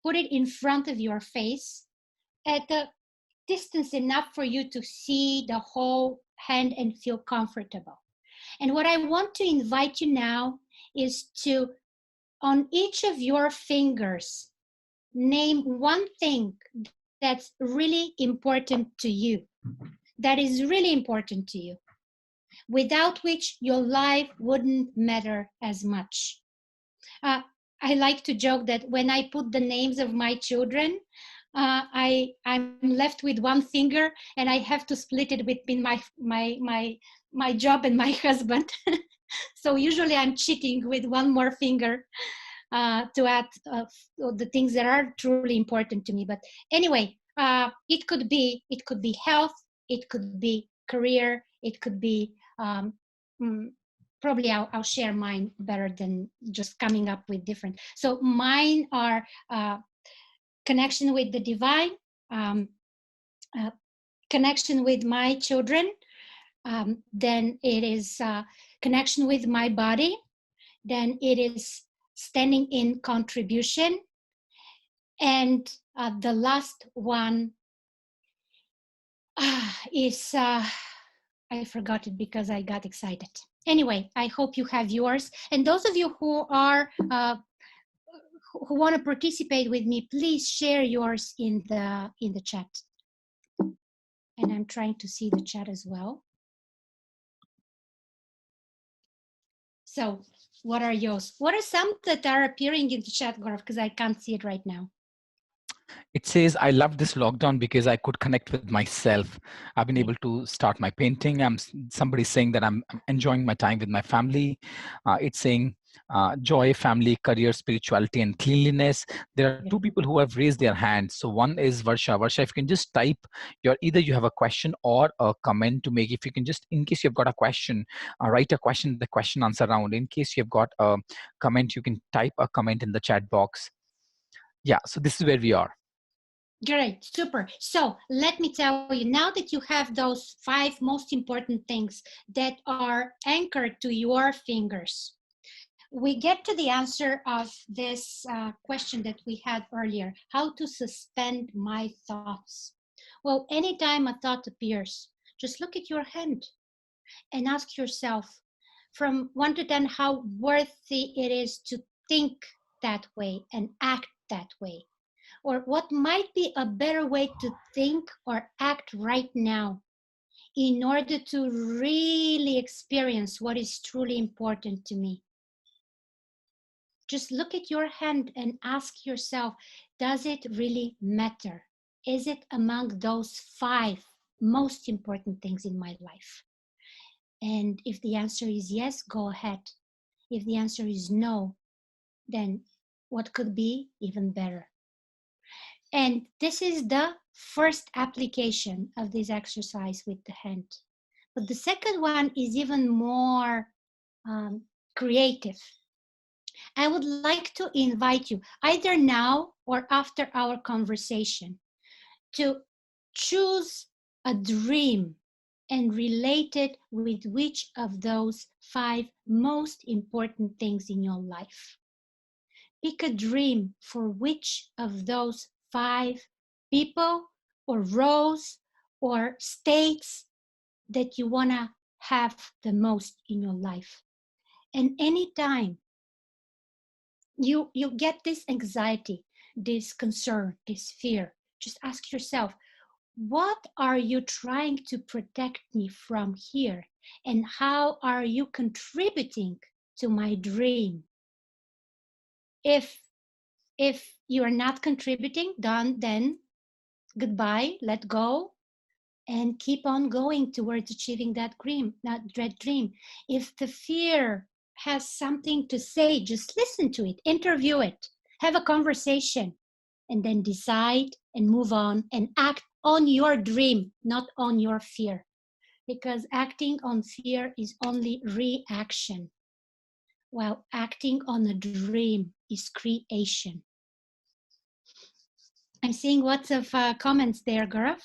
Put it in front of your face at a distance enough for you to see the whole hand and feel comfortable. And what I want to invite you now is to, on each of your fingers, name one thing that's really important to you, that is really important to you, without which your life wouldn't matter as much. Uh, I like to joke that when I put the names of my children, I'm left with one finger and I have to split it between my job and my husband. So usually I'm cheating with one more finger to add the things that are truly important to me. But anyway, it could be health, it could be career, it could be mm, probably I'll share mine better than just coming up with different. So mine are connection with the divine, um, uh, connection with my children. Then it is connection with my body. Then it is standing in contribution. And the last one is, I forgot it because I got excited. Anyway, I hope you have yours. And those of you who want to participate with me, please share yours in the chat. And I'm trying to see the chat as well. So what are yours? What are some that are appearing in the chat, Gaurav? Because I can't see it right now. It says, I love this lockdown because I could connect with myself. I've been able to start my painting. Somebody's saying that I'm enjoying my time with my family. It's saying joy, family, career, spirituality, and cleanliness. There are two people who have raised their hands. So one is Varsha. Varsha, if you can just type either you have a question or a comment to make. If you can just, in case you've got a question, write a question, the question answer round. In case you've got a comment, you can type a comment in the chat box. Yeah, so this is where we are. Great, super. So let me tell you, now that you have those 5 most important things that are anchored to your fingers, we get to the answer of this question that we had earlier: how to suspend my thoughts. Well, anytime a thought appears, just look at your hand and ask yourself, from 1 to 10, how worthy it is to think that way and act that way. Or what might be a better way to think or act right now in order to really experience what is truly important to me. Just look at your hand and ask yourself, does it really matter? Is it among those 5 most important things in my life? And if the answer is yes, go ahead. If the answer is no, then what could be even better? And this is the first application of this exercise with the hand. But the second one is even more creative. I would like to invite you, either now or after our conversation, to choose a dream and relate it with which of those 5 most important things in your life. Pick a dream for which of those 5 people or roles or states that you want to have the most in your life. And anytime you get this anxiety, this concern, this fear, just ask yourself, what are you trying to protect me from here? And how are you contributing to my dream? If you are not contributing, then goodbye, let go, and keep on going towards achieving that dream. If the fear has something to say, just listen to it, interview it, have a conversation, and then decide and move on and act on your dream, not on your fear. Because acting on fear is only reaction, while acting on a dream is creation. I'm seeing lots of comments there, Gaurav.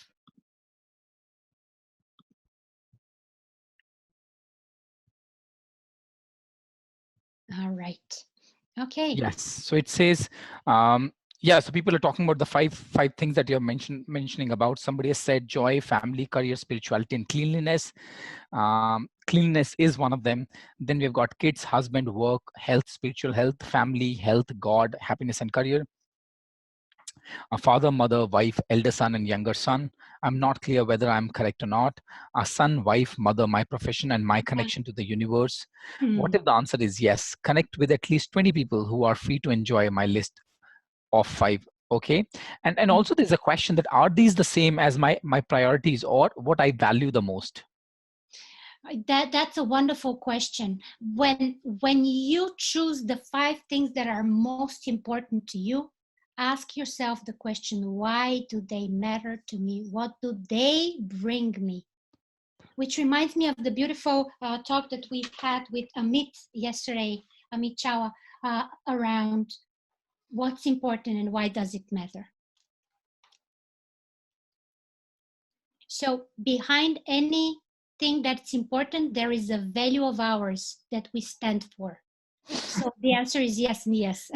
All right. Okay. Yes. So it says, um, Yeah, so people are talking about the five things that you're mentioning about. Somebody has said joy, family, career, spirituality, and cleanliness. Cleanliness is one of them. Then we've got kids, husband, work, health, spiritual health, family, health, God, happiness, and career. A father, mother, wife, elder son, and younger son. I'm not clear whether I'm correct or not. A son, wife, mother, my profession, and my connection to the universe. What if the answer is yes? Connect with at least 20 people who are free to enjoy my list of 5. Okay. And also there's a question that are these the same as my priorities or what I value the most? That's a wonderful question. When you choose the 5 things that are most important to you, ask yourself the question, why do they matter to me? What do they bring me? Which reminds me of the beautiful talk that we've had with Amit yesterday, Amit Chawa, around what's important and why does it matter. So behind anything that's important, there is a value of ours that we stand for. So the answer is yes and yes.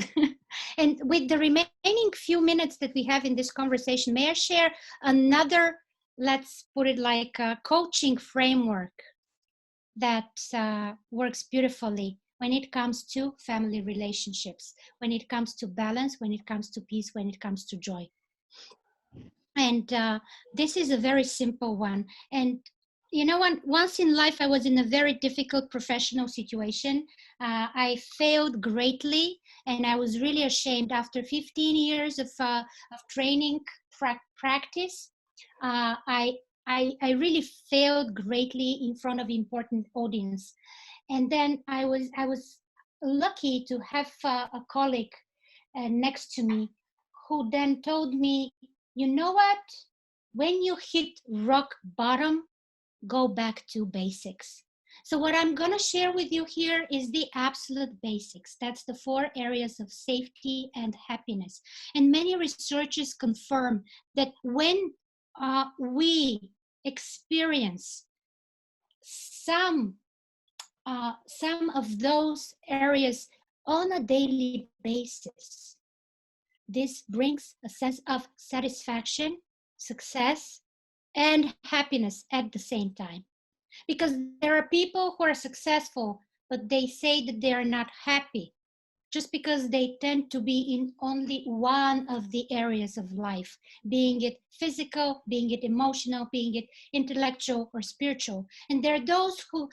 And with the remaining few minutes that we have in this conversation, may I share another, let's put it like a coaching framework that works beautifully when it comes to family relationships, when it comes to balance, when it comes to peace, when it comes to joy. And this is a very simple one. And you know, once in life, I was in a very difficult professional situation. I failed greatly, and I was really ashamed. After 15 years of training practice, I really failed greatly in front of important audience. And then I was lucky to have a colleague next to me who then told me, you know what? When you hit rock bottom, go back to basics. So what I'm going to share with you here is the absolute basics. That's the 4 areas of safety and happiness. And many researchers confirm that when we experience some of those areas on a daily basis, this brings a sense of satisfaction, success, and happiness at the same time. Because there are people who are successful, but they say that they are not happy just because they tend to be in only one of the areas of life, being it physical, being it emotional, being it intellectual or spiritual. And there are those who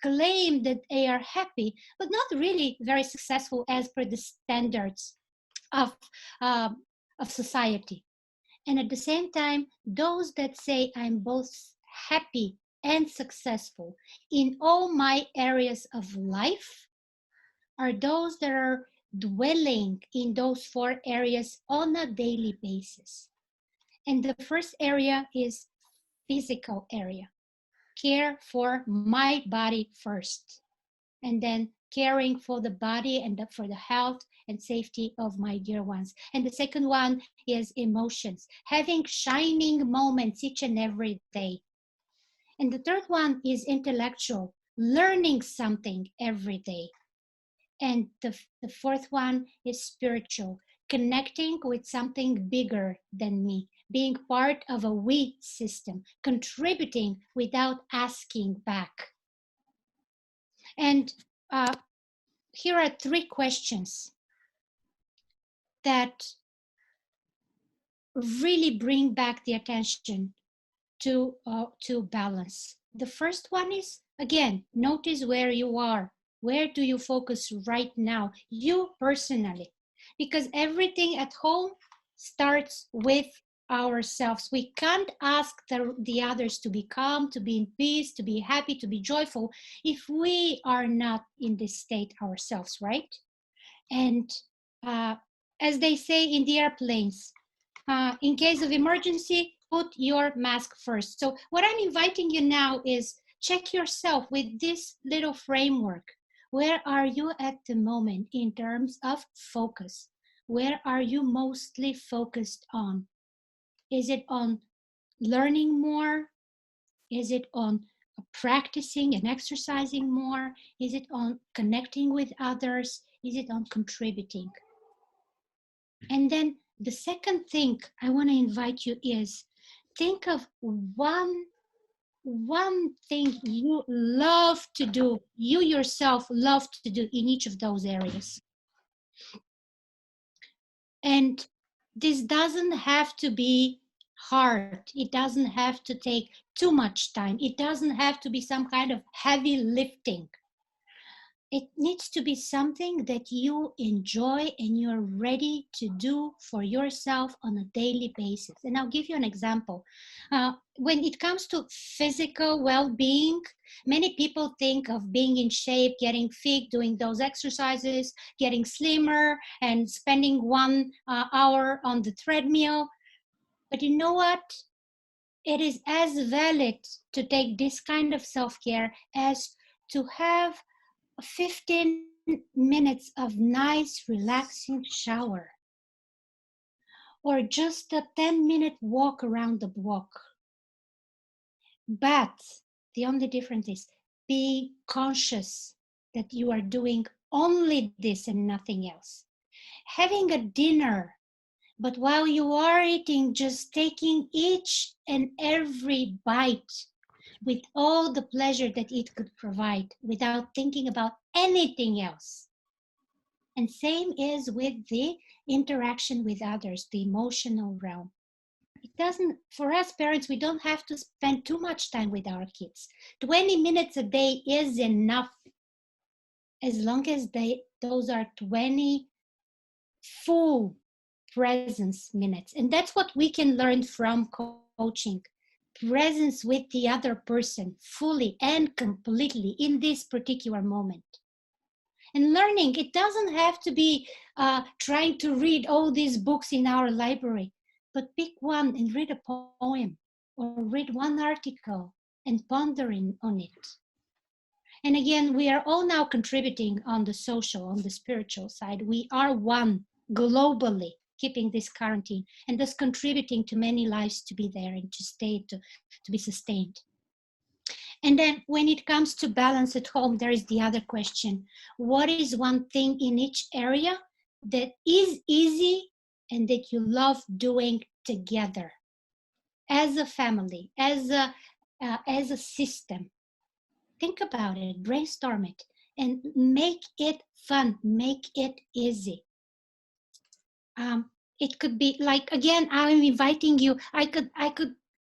claim that they are happy, but not really very successful as per the standards of, uh, of society. And at the same time, those that say I'm both happy and successful in all my areas of life are those that are dwelling in those 4 areas on a daily basis. And the first area is physical area. Care for my body first. And then caring for the body and for the health and safety of my dear ones. And the second one is emotions, having shining moments each and every day. And the third one is intellectual, learning something every day. And the fourth one is spiritual, connecting with something bigger than me, being part of a we system, contributing without asking back. And here are 3 questions that really bring back the attention to balance. The first one is, again, notice where you are. Where do you focus right now? You personally. Because everything at home starts with ourselves. We can't ask the others to be calm, to be in peace, to be happy, to be joyful if we are not in this state ourselves, right? And uh, as they say in the airplanes, in case of emergency, put your mask first. So what I'm inviting you now is check yourself with this little framework. Where are you at the moment in terms of focus? Where are you mostly focused on? Is it on learning more? Is it on practicing and exercising more? Is it on connecting with others? Is it on contributing? And then The second thing I want to invite you is think of one thing you love to do, you yourself love to do in each of those areas. And this doesn't have to be hard. It doesn't have to take too much time. It doesn't have to be some kind of heavy lifting. It needs to be something that you enjoy and you're ready to do for yourself on a daily basis. And I'll give you an example. When it comes to physical well-being, many people think of being in shape, getting fit, doing those exercises, getting slimmer, and spending 1 hour on the treadmill. But you know what? It is as valid to take this kind of self-care as to have 15 minutes of nice, relaxing shower, or just a 10-minute walk around the block. But the only difference is be conscious that you are doing only this and nothing else. Having a dinner, but while you are eating, just taking each and every bite with all the pleasure that it could provide without thinking about anything else. And same is with the interaction with others, the emotional realm. It doesn't, for us parents, we don't have to spend too much time with our kids. 20 minutes a day is enough, as long as those are 20 full presence minutes. And that's what we can learn from coaching. Presence with the other person fully and completely in this particular moment. And learning, it doesn't have to be trying to read all these books in our library, but pick one and read a poem or read one article and pondering on it. And again, we are all now contributing on the social, on the spiritual side. We are one globally, keeping this quarantine and thus contributing to many lives to be there and to stay, to be sustained. And then when it comes to balance at home, there is the other question. What is one thing in each area that is easy and that you love doing together as a family, as a system? Think about it, brainstorm it, and make it fun, make it easy. It could be like, again, I'm inviting you. I could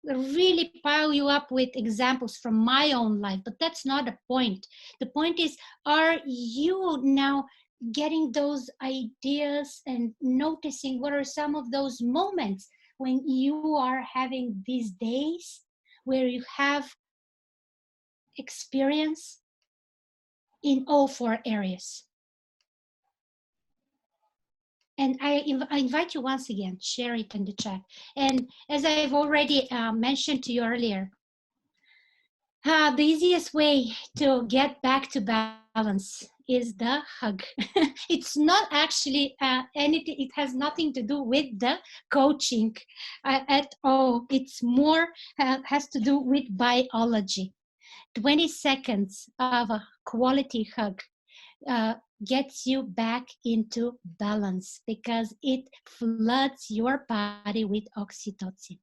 really pile you up with examples from my own life, but that's not the point. The point is, are you now getting those ideas and noticing what are some of those moments when you are having these days where you have experience in all 4 areas? And I invite you once again, share it in the chat. And as I've already mentioned to you earlier, the easiest way to get back to balance is the hug. It's not actually anything, it has nothing to do with the coaching at all. It's more, has to do with biology. 20 seconds of a quality hug gets you back into balance because it floods your body with oxytocin.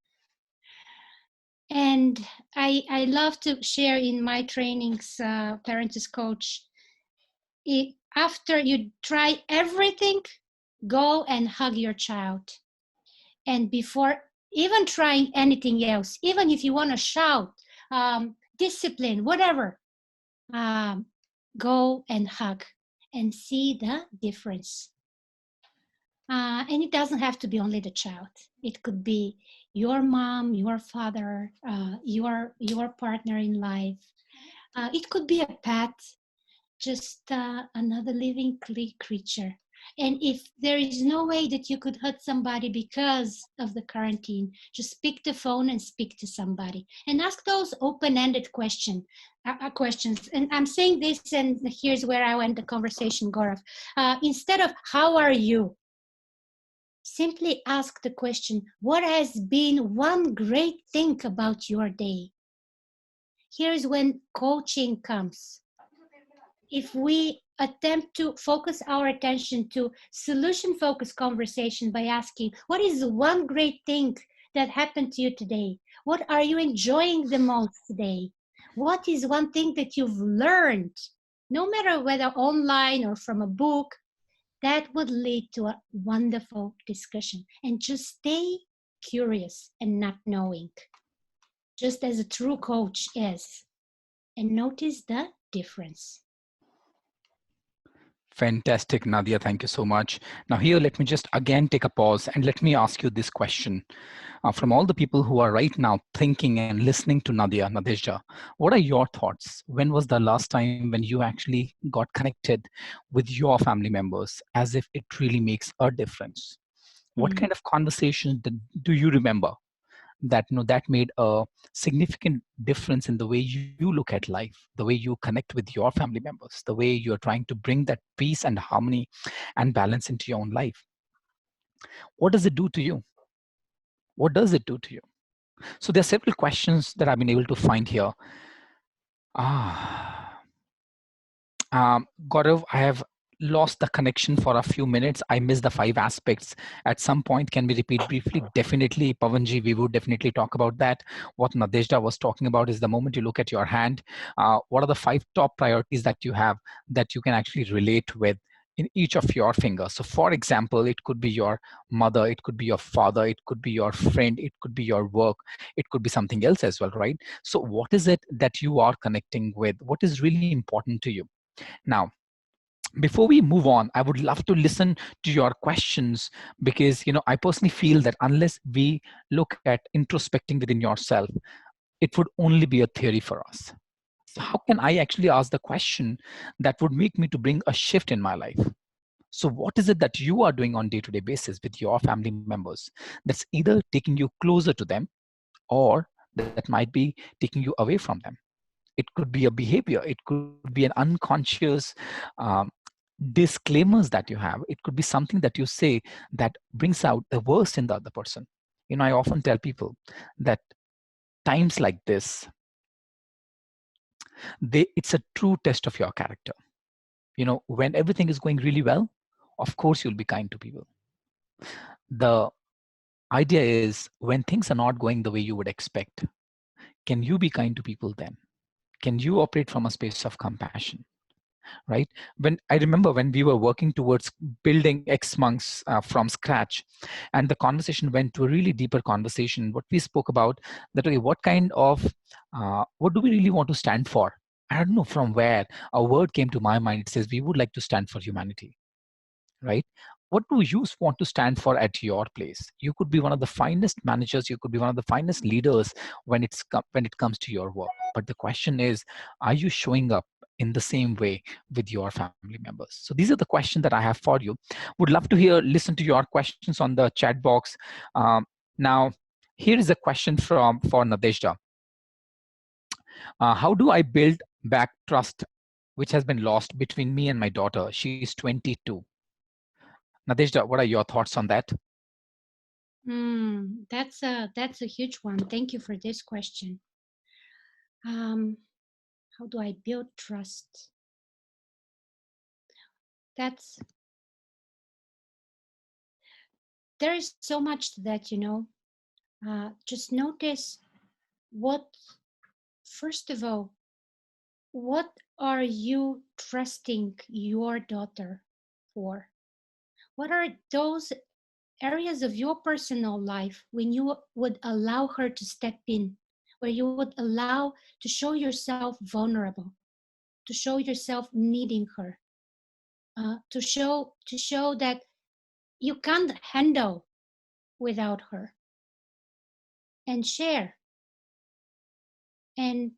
And I love to share in my trainings, Parent as Coach, after you try everything, go and hug your child. And before even trying anything else, even if you want to shout, discipline, whatever, go and hug and see the difference. And it doesn't have to be only the child. It could be your mom, your father, your partner in life. It could be a pet, just another living creature. And if there is no way that you could hurt somebody because of the quarantine, just pick the phone and speak to somebody and ask those open-ended questions. And I'm saying this, and here's where I went the conversation, Gaurav. Instead of how are you, simply ask the question, what has been one great thing about your day? Here's when coaching comes. If we attempt to focus our attention to solution-focused conversation by asking, what is the one great thing that happened to you today? What are you enjoying the most today? What is one thing that you've learned, no matter whether online or from a book, that would lead to a wonderful discussion? And just stay curious and not knowing, just as a true coach is, and notice the difference. Fantastic, Nadia. Thank you so much. Now, here, let me just again take a pause and let me ask you this question. From all the people who are right now thinking and listening to Nadia, Nadezhda, what are your thoughts? When was the last time when you actually got connected with your family members as if it really makes a difference? What kind of conversations do you remember that that made a significant difference in the way you look at life, the way you connect with your family members, the way you're trying to bring that peace and harmony and balance into your own life? What does it do to you? What does it do to you? So there are several questions that I've been able to find here. Ah, Gaurav, I have lost the connection for a few minutes. I missed the 5 aspects. At some point, can we repeat briefly? Definitely, Pavanji, we would definitely talk about that. What Nadezhda was talking about is the moment you look at your hand, what are the 5 top priorities that you have that you can actually relate with in each of your fingers? So for example, it could be your mother, it could be your father, it could be your friend, it could be your work, it could be something else as well, right? So what is it that you are connecting with? What is really important to you? Now, before we move on, I would love to listen to your questions, because I personally feel that unless we look at introspecting within yourself, it would only be a theory for us. So how can I actually ask the question that would make me to bring a shift in my life? So what is it that you are doing on day-to-day basis with your family members that's either taking you closer to them, or that might be taking you away from them? It could be a behavior, it could be an unconscious um, disclaimers that you have. It could be something that you say that brings out the worst in the other person. I often tell people that times like this, it's a true test of your character. When everything is going really well, of course you'll be kind to people. The idea is, when things are not going the way you would expect, can you be kind to people then? Can you operate from a space of compassion? Right? When I remember when we were working towards building X monks from scratch, and the conversation went to a really deeper conversation. What we spoke about, that okay, what do we really want to stand for? I don't know from where a word came to my mind. It says we would like to stand for humanity. Right? What do you want to stand for at your place? You could be one of the finest managers, you could be one of the finest leaders when it comes to your work. But the question is, are you showing up in the same way with your family members? So these are the questions that I have for you. Would love to listen to your questions on the chat box. Now, here is a question for Nadezhda. How do I build back trust which has been lost between me and my daughter? She's 22. Nadezhda, what are your thoughts on that? That's a huge one. Thank you for this question. How do I build trust? That's There is so much to that, just notice what, first of all, what are you trusting your daughter for? What are those areas of your personal life when you would allow her to step in, where you would allow to show yourself vulnerable, to show yourself needing her, to show that you can't handle without her, and share, and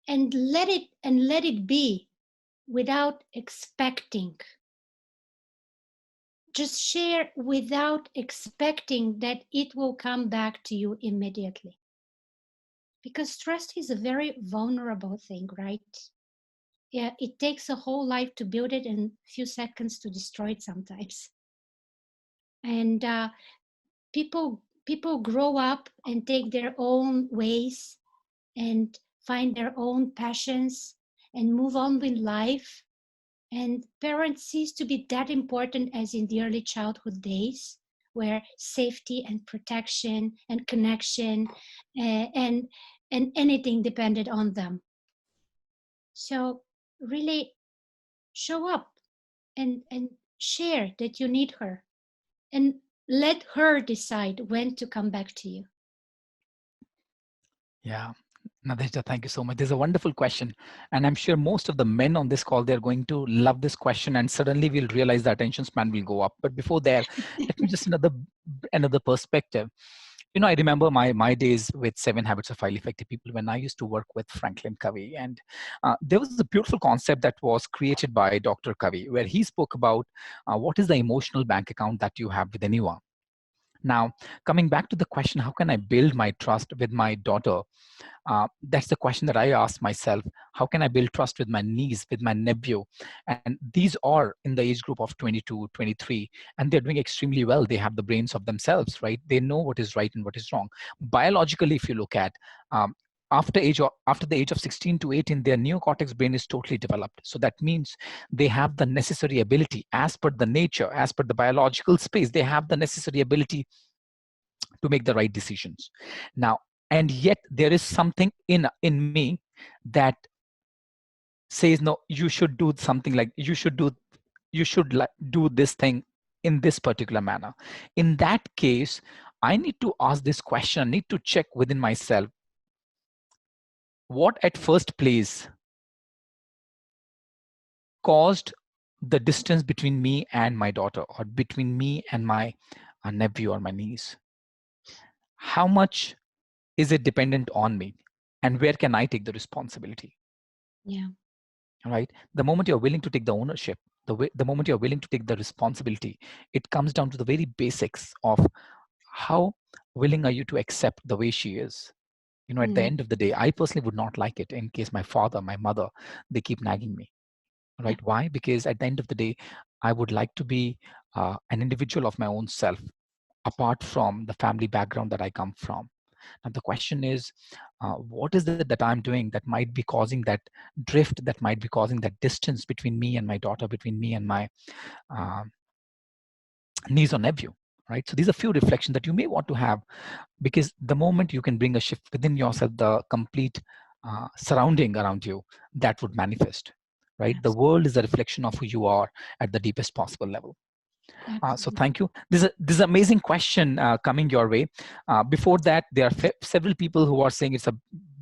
let it be, without expecting. Just share without expecting that it will come back to you immediately, because trust is a very vulnerable thing, right? Yeah, it takes a whole life to build it and a few seconds to destroy it sometimes. And people grow up and take their own ways and find their own passions and move on with life. And parents cease to be that important as in the early childhood days, where safety and protection and connection and anything depended on them. So really show up and share that you need her, and let her decide when to come back to you. Yeah. Nadezhda, thank you so much. This is a wonderful question. And I'm sure most of the men on this call, they're going to love this question. And suddenly we'll realize the attention span will go up. But before there, let me just another perspective. I remember my days with 7 Habits of Highly Effective People when I used to work with Franklin Covey. And there was a beautiful concept that was created by Dr. Covey, where he spoke about what is the emotional bank account that you have with anyone. Now, coming back to the question, how can I build my trust with my daughter? That's the question that I ask myself. How can I build trust with my niece, with my nephew? And these are in the age group of 22, 23, and they're doing extremely well. They have the brains of themselves, right? They know what is right and what is wrong. Biologically, if you look at after the age of 16 to 18, their neocortex brain is totally developed. So that means they have the necessary ability, as per the nature, as per the biological space, they have the necessary ability to make the right decisions. Now, and yet there is something in me that says, no, you should do something, like do this thing in this particular manner. In that case, I need to ask this question. I need to check within myself, what at first place caused the distance between me and my daughter, or between me and my nephew or my niece? How much is it dependent on me, and where can I take the responsibility? Yeah. Right, the moment you're willing to take the ownership, the moment you're willing to take the responsibility, it comes down to the very basics of how willing are you to accept the way she is. At the Mm. end of the day, I personally would not like it in case my father, my mother, they keep nagging me. Yeah. Right, why? Because at the end of the day, I would like to be an individual of my own self, apart from the family background that I come from. Now, the question is, what is it that I'm doing that might be causing that drift, that might be causing that distance between me and my daughter, between me and my uh, niece or nephew? Right. So these are few reflections that you may want to have, because the moment you can bring a shift within yourself, the complete surrounding around you, that would manifest. Right. The Absolutely. world is a reflection of who you are at the deepest possible level. So Absolutely. thank you. This is amazing question coming your way. Before that, there are several people who are saying it's a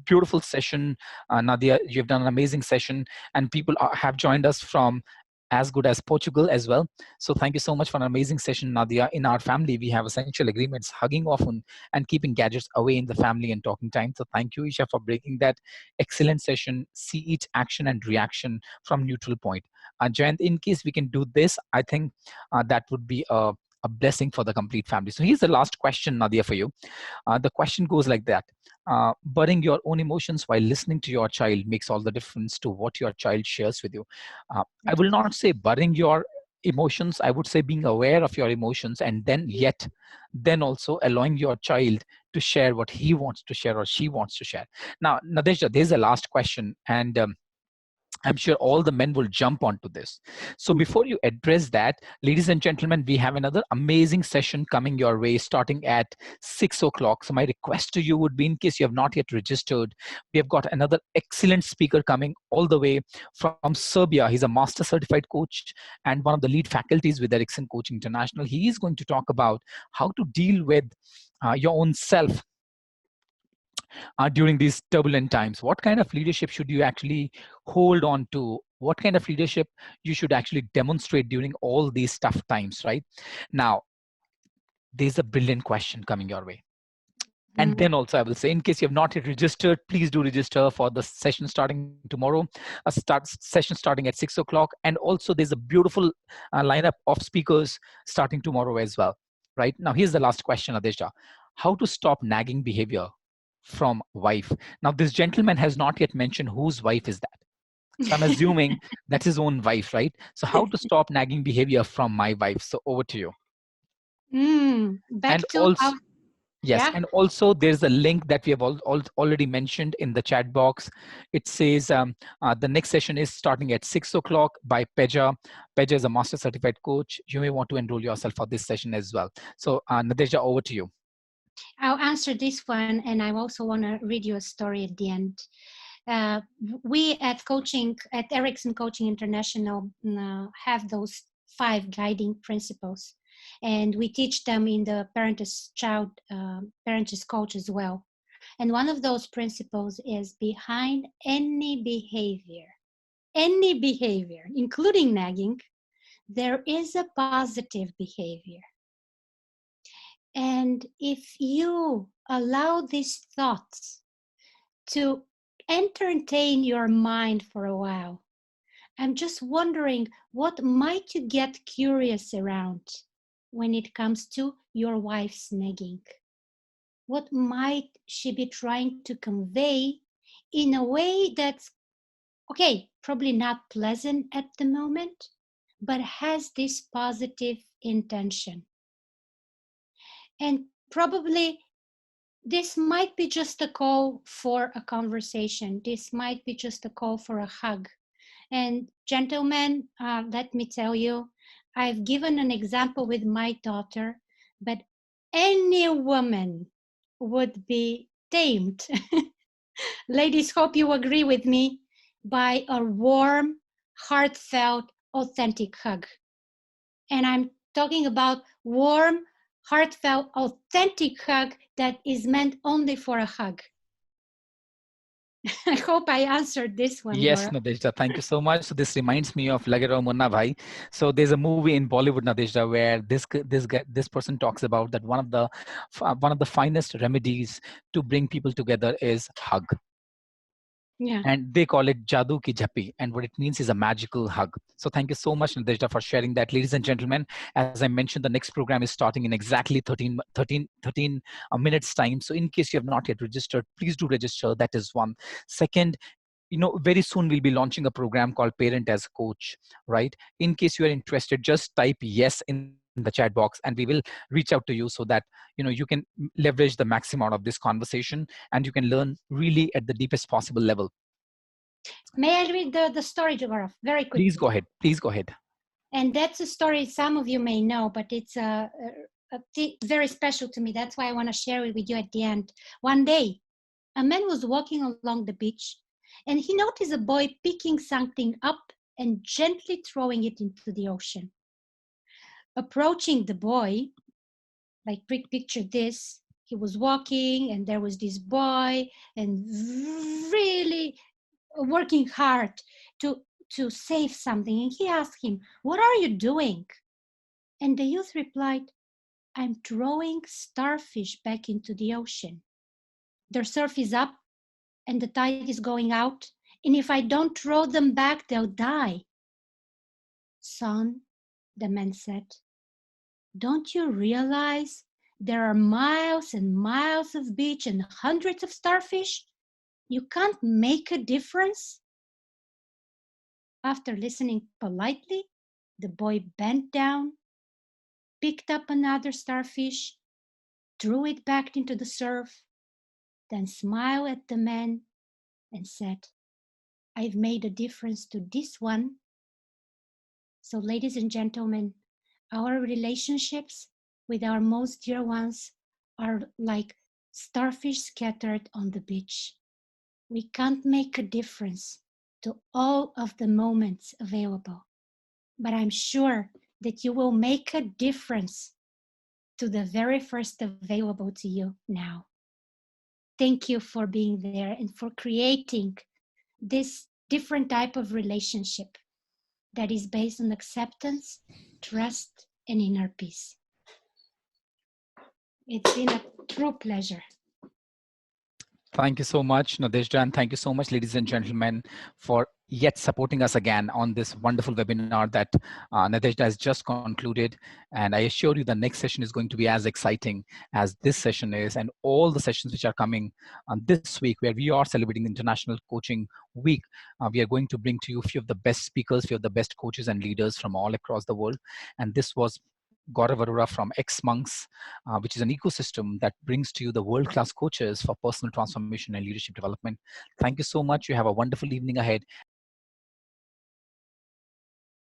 beautiful session. Nadia, you've done an amazing session, and people have joined us from as good as Portugal as well. So thank you so much for an amazing session, Nadia. In our family, we have essential agreements, hugging often and keeping gadgets away in the family and talking time. So thank you, Isha, for breaking that excellent session. See each action and reaction from neutral point. Jayant, in case we can do this, I think that would be a blessing for the complete family. So here's the last question, Nadia, for you. The question goes like that. Burying your own emotions while listening to your child makes all the difference to what your child shares with you. I will not say burying your emotions. I would say being aware of your emotions, and then also allowing your child to share what he wants to share or she wants to share. Now, Nadezhda, there's the last question, and I'm sure all the men will jump onto this. So before you address that, ladies and gentlemen, we have another amazing session coming your way starting at 6 o'clock. So my request to you would be, in case you have not yet registered, we have got another excellent speaker coming all the way from Serbia. He's a master certified coach and one of the lead faculties with Ericsson Coaching International. He is going to talk about how to deal with your own self during these turbulent times. What kind of leadership should you actually hold on to? What kind of leadership you should actually demonstrate during all these tough times, right? Now, there's a brilliant question coming your way. And Mm. then also, I will say, in case you have not yet registered, please do register for the session starting tomorrow, session starting at 6 o'clock. And also, there's a beautiful lineup of speakers starting tomorrow as well. Right now, here's the last question, Nadezhda. How to stop nagging behavior from wife? Now, this gentleman has not yet mentioned whose wife is that. So I'm assuming that's his own wife, right? So how to stop nagging behavior from my wife? So over to you. Mm. And Back to also, how. Yes, Yeah. and also there's a link that we have already mentioned in the chat box. It says the next session is starting at 6 o'clock by Peja. Peja is a master certified coach. You may want to enroll yourself for this session as well. So Nadezhda, over to you. I'll answer this one, and I also want to read you a story at the end. Uh, we at Ericsson Coaching International have those 5 guiding principles, and we teach them in the parent as child, parent as coach as well. And one of those principles is behind any behavior, including nagging, there is a positive behavior. And if you allow these thoughts to entertain your mind for a while, I'm just wondering, what might you get curious around when it comes to your wife's nagging? What might she be trying to convey in a way that's, okay, probably not pleasant at the moment, but has this positive intention? And probably this might be just a call for a conversation. This might be just a call for a hug. And gentlemen, let me tell you, I've given an example with my daughter, but any woman would be tamed. Ladies, hope you agree with me, by a warm, heartfelt, authentic hug. And I'm talking about warm, heartfelt, authentic hug that is meant only for a hug. I hope I answered this one, Yes, Gaurav. Nadezhda, thank you so much. So this reminds me of Lage Rao Munna Bhai. So there's a movie in Bollywood, Nadezhda, where this person talks about that one of the finest remedies to bring people together is hug. Yeah. And they call it Jadoo Ki Jhappi. And what it means is a magical hug. So thank you so much, Nadezhda, for sharing that. Ladies and gentlemen, as I mentioned, the next program is starting in exactly 13 minutes time. So in case you have not yet registered, please do register. That is one. Second, very soon we'll be launching a program called Parent as Coach, right? In case you are interested, just type yes in the chat box and we will reach out to you so that you can leverage the maximum out of this conversation and you can learn really at the deepest possible level. May I read the story, Gaurav, very Please quickly? go ahead. Please go ahead. And that's a story some of you may know, but it's very special to me. That's why I want to share it with you at the end. One day, a man was walking along the beach and he noticed a boy picking something up and gently throwing it into the ocean. Approaching the boy, like picture this, he was walking and there was this boy and really working hard to save something. And he asked him, "What are you doing?" And the youth replied, "I'm throwing starfish back into the ocean. Their surf is up and the tide is going out. And if I don't throw them back, they'll die." "Son," the man said, "don't you realize there are miles and miles of beach and hundreds of starfish? You can't make a difference?" After listening politely, the boy bent down, picked up another starfish, threw it back into the surf, then smiled at the man and said, "I've made a difference to this one." So, ladies and gentlemen, our relationships with our most dear ones are like starfish scattered on the beach. We can't make a difference to all of the moments available, but I'm sure that you will make a difference to the very first available to you now. Thank you for being there and for creating this different type of relationship that is based on acceptance, trust, and inner peace. It's been a true pleasure. Thank you so much, Nadezhda, and thank you so much, ladies and gentlemen, for yet supporting us again on this wonderful webinar that Nadezhda has just concluded. And I assure you the next session is going to be as exciting as this session is, and all the sessions which are coming this week, where we are celebrating International Coaching Week. We are going to bring to you a few of the best speakers, few of the best coaches and leaders from all across the world. And this was Gaurav Arora from X Monks, which is an ecosystem that brings to you the world-class coaches for personal transformation and leadership development. Thank you so much. You have a wonderful evening ahead.